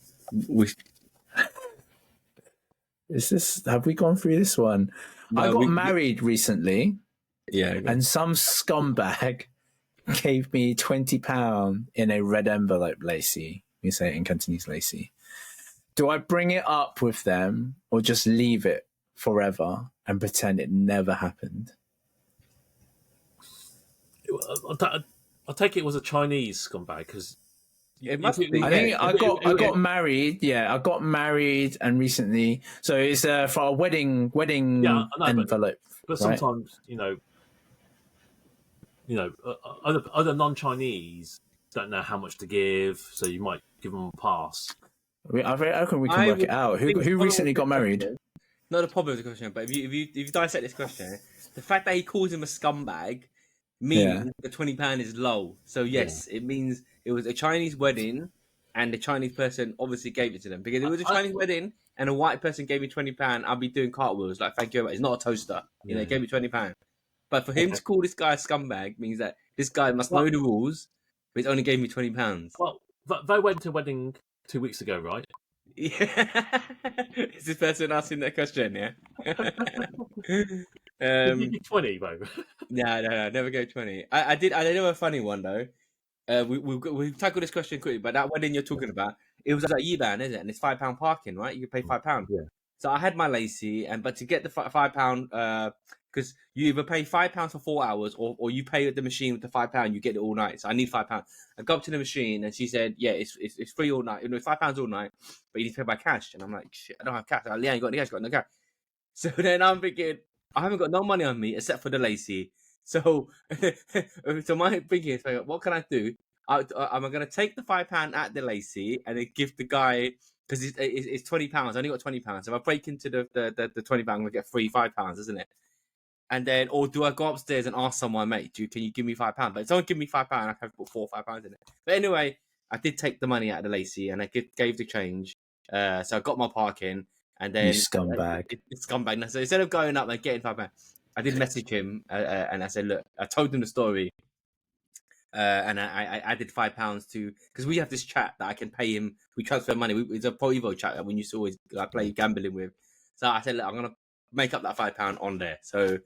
Have we gone through this one? No, I got married recently. Yeah. And some scumbag gave me £20 in a red envelope, Lacey. We say it in Cantonese, Lacey. Do I bring it up with them or just leave it forever and pretend it never happened? I take it was a Chinese scumbag, because it must be. I think I got married. Yeah, I got married, and recently, so it's for a wedding envelope. But sometimes, other non-Chinese don't know how much to give, so you might give them a pass. I reckon we can work it out. Who recently got married? Not the problem with the question, but if you dissect this question, the fact that he calls him a scumbag means the £20 is low. So yes, it means it was a Chinese wedding, and the Chinese person obviously gave it to them. Because if it was a Chinese wedding and a white person gave me £20, I'd be doing cartwheels like, thank you. It's not a toaster. You know, he gave me £20. But for him to call this guy a scumbag means that this guy must know the rules, but he's only gave me £20. Well, they went to a wedding 2 weeks ago, right? Yeah. Is this person asking that question, yeah? Did you get 20, bro? No, never go 20. I know a funny one, though. We've tackled this question quickly, but that wedding you're talking about, it was like Yiban, isn't it? And it's £5 parking, right? You can pay £5. Yeah. So I had my lacy, but to get the £5, because you either pay £5 for 4 hours, or you pay at the machine with the £5, you get it all night. So I need £5. I go up to the machine, and she said, "Yeah, it's free all night. You know, £5 all night, but you need to pay by cash." And I'm like, "Shit, I don't have cash." I'm like, "Yeah, you got any cash? Got no cash." So then I'm thinking, I haven't got no money on me except for the lacy. So, so my thinking is, what can I do? Am I going to take the £5 at the lacy and then give the guy, because it's £20? I only got £20. So if I break into the £20, I'm going to get free £5, isn't it? And then, or do I go upstairs and ask someone, mate, can you give me £5? But if someone give me £5, I can put £4 or £5 in it. But anyway, I did take the money out of the lacy and I gave the change. So I got my parking. And then, you scumbag. Scumbag. So instead of going up and getting £5, I did message him and I said, look, I told him the story. And I added £5 to, because we have this chat that I can pay him. We transfer money. It's a Pro Evo chat that we used to always play gambling with. So I said, look, I'm gonna make up that £5 on there. So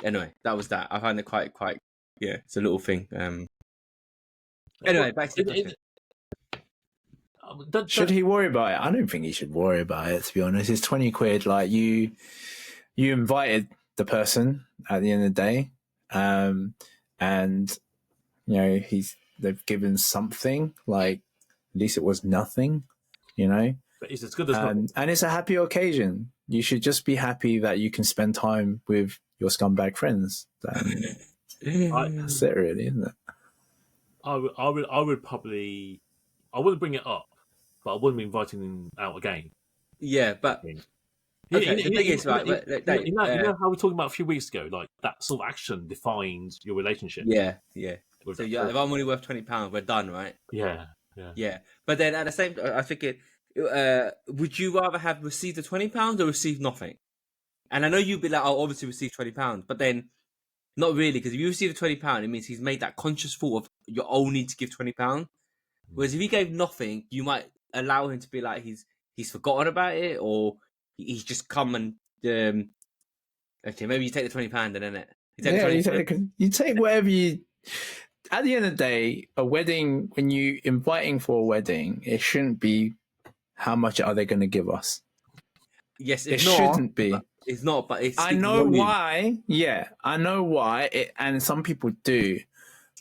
anyway, that was that. I find it quite it's a little thing. Anyway, back to the question. Should he worry about it? I don't think he should worry about it, to be honest. It's 20 quid. Like, you invited the person at the end of the day, and you know they've given something. Like, at least it was nothing, you know. But it's as good as nothing. And it's a happy occasion. You should just be happy that you can spend time with your scumbag friends. That's it, really, isn't it? I would probably, I wouldn't bring it up, but I wouldn't be inviting him out again. Yeah, but okay, the thing is, right? You know how we were talking about a few weeks ago, like that sort of action defines your relationship. Yeah. So if I'm only worth £20, we're done, right? Yeah. But then at the same time, I think would you rather have received the £20 or receive nothing? And I know you'd be like, "I'll obviously receive £20," but then not really, because if you receive the £20, it means he's made that conscious thought of you all need to give £20. Whereas if he gave nothing, you might allow him to be like he's forgotten about it, or he's just come and okay, maybe you take the £20 then, innit? You take whatever you. At the end of the day, a wedding, when you inviting for a wedding, it shouldn't be how much are they going to give us. Yes, it shouldn't be. It's not, but it's. I know why. Yeah, I know why, and some people do,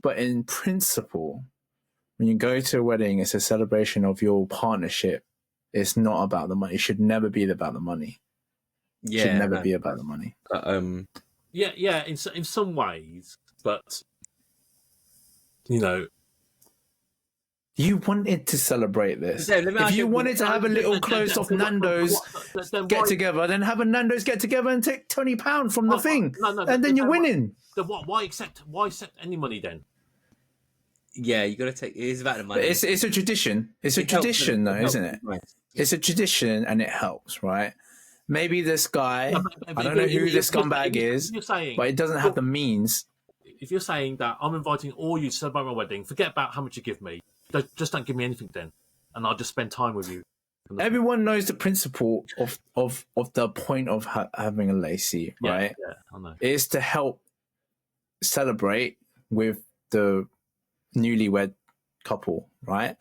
but in principle, when you go to a wedding, it's a celebration of your partnership. It's not about the money. It should never be about the money. Yeah, it should never be about the money. Yeah. In some ways, but you know. You wanted to celebrate this. If you wanted to have a little closed-off Nando's get-together, then have a Nando's get-together and take £20 from the thing, and then you're winning. Why accept any money then? Yeah, you got to take. It is about the money. It's a tradition. It's a tradition, though, isn't it? Right. It's a tradition, and it helps, right? Maybe this guy, I don't know who this scumbag is, but it doesn't have the means. If you're saying that I'm inviting all you to celebrate my wedding, forget about how much you give me. Just don't give me anything then, and I'll just spend time with you. Everyone knows the principle of the point of having a lacy, right? Yeah, I know. It is to help celebrate with the newlywed couple, right?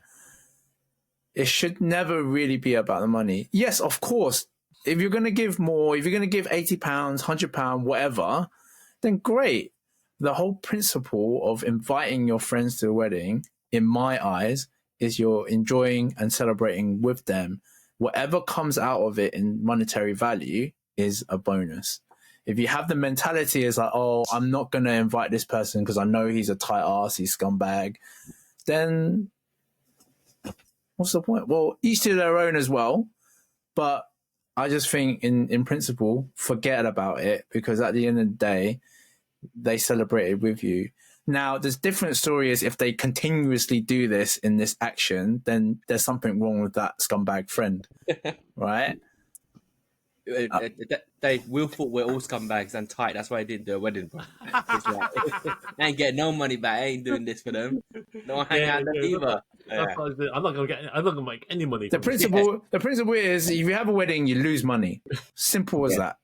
It should never really be about the money. Yes, of course. If you're going to give more, if you're going to give £80, £100, whatever, then great. The whole principle of inviting your friends to a wedding, in my eyes, is you're enjoying and celebrating with them. Whatever comes out of it in monetary value is a bonus. If you have the mentality as like, oh, I'm not going to invite this person because I know he's a tight ass, he's scumbag, then what's the point? Well, each to their own as well. But I just think in principle, forget about it, because at the end of the day, they celebrated with you. Now, there's different stories. If they continuously do this in this action, then there's something wrong with that scumbag friend, right? Dave, Will thought we're all scumbags and tight. That's why I didn't do a wedding. Bro. It's like, I ain't getting no money back. I ain't doing this for them. No hang out either. I'm not gonna make any money. The principle is, if you have a wedding, you lose money. Simple as that.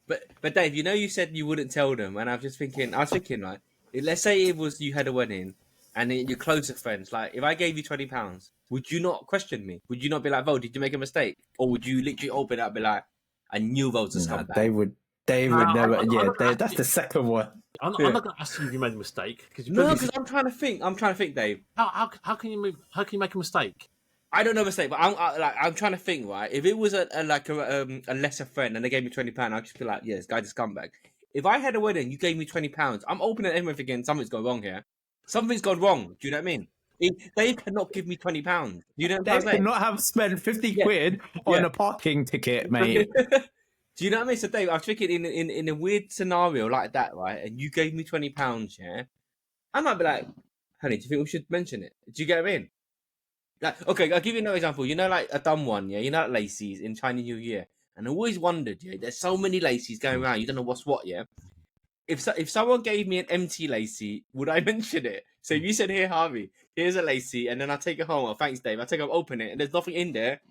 But Dave, you said you wouldn't tell them, and I was thinking, like, let's say it was you had a wedding, and your closer friends, like, if I gave you £20, would you not question me? Would you not be like, "Vo, did you make a mistake?" Or would you literally open it up and be like, "I knew Vo's a scumbag"? They would never. That's the second one. I'm not going to ask you if you made a mistake because I'm trying to think. Dave. How can you make a mistake? I don't know mistake, but I'm trying to think. Right, if it was a lesser friend and they gave me £20, I'd just be like, "Yeah, this guy's a scumbag." If I had a wedding, you gave me £20, I'm opening everything again. Something's gone wrong here. Something's gone wrong. Do you know what I mean? Dave cannot give me £20. You know what I'm saying? Dave cannot have spent 50 quid on a parking ticket, mate. Do you know what I mean? So, Dave, I was thinking in a weird scenario like that, right? And you gave me £20, yeah? I might be like, "Honey, do you think we should mention it?" Do you get what I mean? Like, okay, I'll give you another example. You know, like a dumb one, yeah? You know, like Lacey's in Chinese New Year. And I always wondered, yeah, there's so many Lacey's going around, you don't know what's what, yeah? If someone gave me an empty Lacey, would I mention it? So if you said, "Here, Harvey, here's a Lacey," and then I take it home. "Oh, thanks, Dave." I take it home, open it, and there's nothing in there.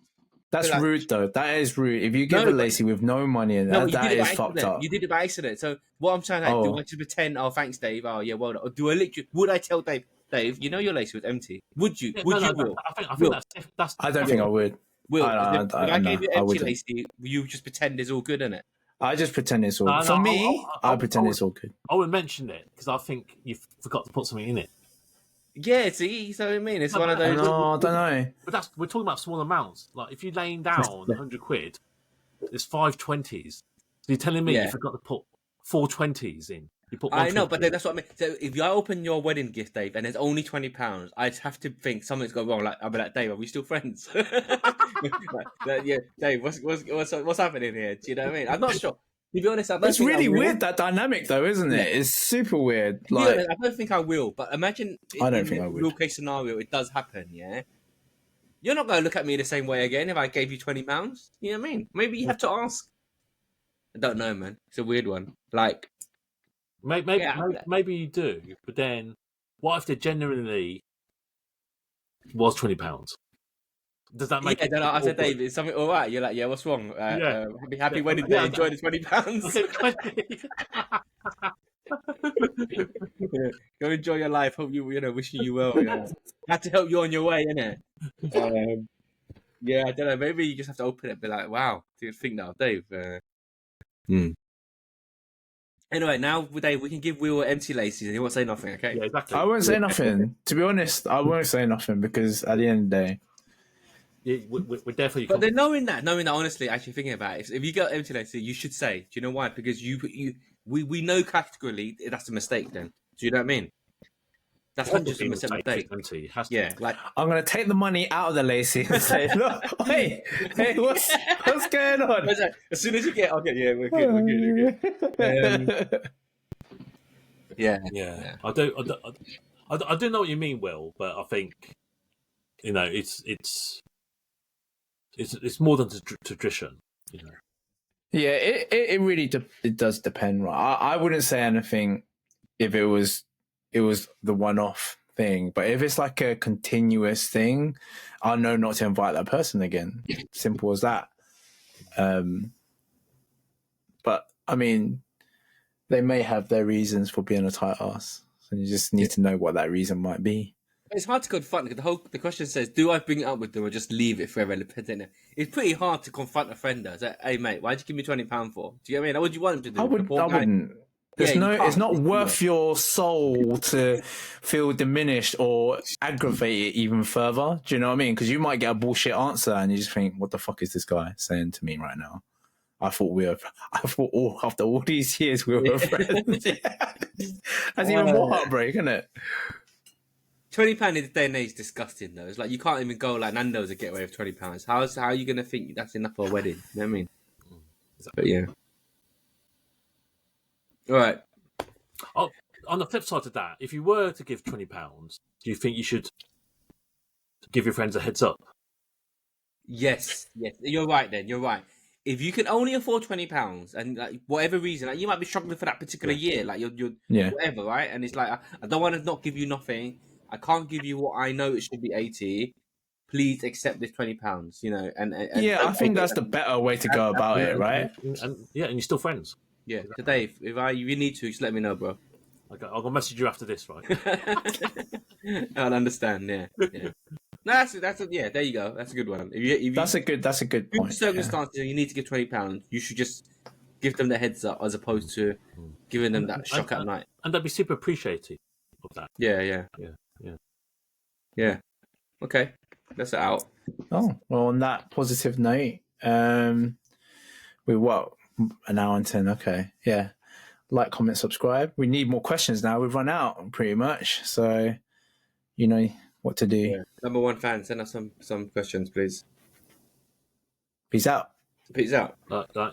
That's like, rude, though. That is rude. If you give a Lacey with no money in there, that is fucked up. You did it by accident. So what I'm trying to do, I just pretend, "Oh, thanks, Dave. Oh, yeah, well done." Or do I literally? Would I tell Dave, "Dave, you know your Lacey was empty"? Would you? Yeah, would you? No, I think that's. I don't think I would. Will, if I gave you empty Lacey, you just pretend it's all good, innit? I just pretend it's all good. For me, I pretend it's all good. I would mention it because I think you forgot to put something in it. Yeah, see, so I mean, it's one of those. No, I don't know. But we're talking about small amounts. Like if you're laying down 100 quid, there's 5 20s. So you're telling me you forgot to put 4 20s in. You put. I know, but that's what I mean. So if I open your wedding gift, Dave, and there's only £20, I'd have to think something's gone wrong. Like I'll be like, "Dave, are we still friends?" Yeah, Dave, what's happening here? Do you know what I mean? I'm not sure. To be honest, it's really weird, that dynamic, though, isn't it? It's super weird. Like, I don't think I will, but imagine I don't think I would. Real case scenario, it does happen, yeah? You're not going to look at me the same way again if I gave you £20. You know what I mean? Maybe you have to ask. I don't know, man. It's a weird one. Like, maybe you do, but then what if there genuinely was £20? Does that make? Yeah, I said, "Dave, is something all right?" You're like, "Yeah, what's wrong?" Happy wedding day. Enjoy the £20. Go enjoy your life. Hope wishing you well. Had to help you on your way, innit? Yeah, I don't know. Maybe you just have to open it and be like, "Wow, do you think now, Dave?" Anyway, now, Dave, we can give Will empty Lacey's and he won't say nothing, okay? Yeah, exactly. I won't say nothing. To be honest, I won't say nothing because at the end of the day, yeah, we're there for you. But then knowing that, honestly, actually thinking about it, if you got empty Lacey, you should say. Do you know why? Because we know categorically that's a mistake. Then, do you know what I mean? That's 100% mistake. Yeah, like I'm gonna take the money out of the Lacey and say, "Look, hey, what's going on?" As soon as you get, okay, yeah, we're good. Yeah. I do know what you mean, Will, but I think it's more than tradition, Yeah, it really it does depend, right? I wouldn't say anything if it was the one-off thing, but if it's like a continuous thing, I'll know not to invite that person again. Simple as that. But I mean, they may have their reasons for being a tight ass, and you just need to know what that reason might be. It's hard to confront because the question says, "Do I bring it up with them or just leave it forever?" It's pretty hard to confront a friend. Though. Say, "Hey mate, why'd you give me £20 for?" Do you know what I mean? What would you want him to do? I wouldn't. It's not worth your soul to feel diminished or aggravate it even further. Do you know what I mean? Because you might get a bullshit answer and you just think, "What the fuck is this guy saying to me right now?" After all these years we were friends. That's even more heartbreak, isn't it? £20 in this day and age is disgusting though. It's like you can't even go like Nando's and get away with £20. How are you gonna think that's enough for a wedding? You know what I mean? But yeah. All right. on the flip side of that, if you were to give £20, do you think you should give your friends a heads up? Yes, you're right. Then you're right. If you can only afford £20, and like, whatever reason, like, you might be struggling for that particular year, like you're whatever, right? And it's like I don't want to not give you nothing. I can't give you what I know it should be 80. Please accept this £20. You know, and I think that's the better way to go about it, right? And you're still friends. Yeah. So Dave, if you need to, just let me know, bro. Okay, I'll message you after this, right? I'll understand. Yeah. No, that's there you go. That's a good one. If that's a good point. In circumstances, you need to give £20. You should just give them the heads up as opposed to giving them that shock at night. And they'd be super appreciative of that. Yeah. Okay, that's it out. Oh well, on that positive note, we what an hour and 10. Okay, yeah. Like, comment, subscribe. We need more questions now. We've run out pretty much, so you know what to do. Yeah. Number 1 fan, send us some questions, please. Peace out. Peace out. Right.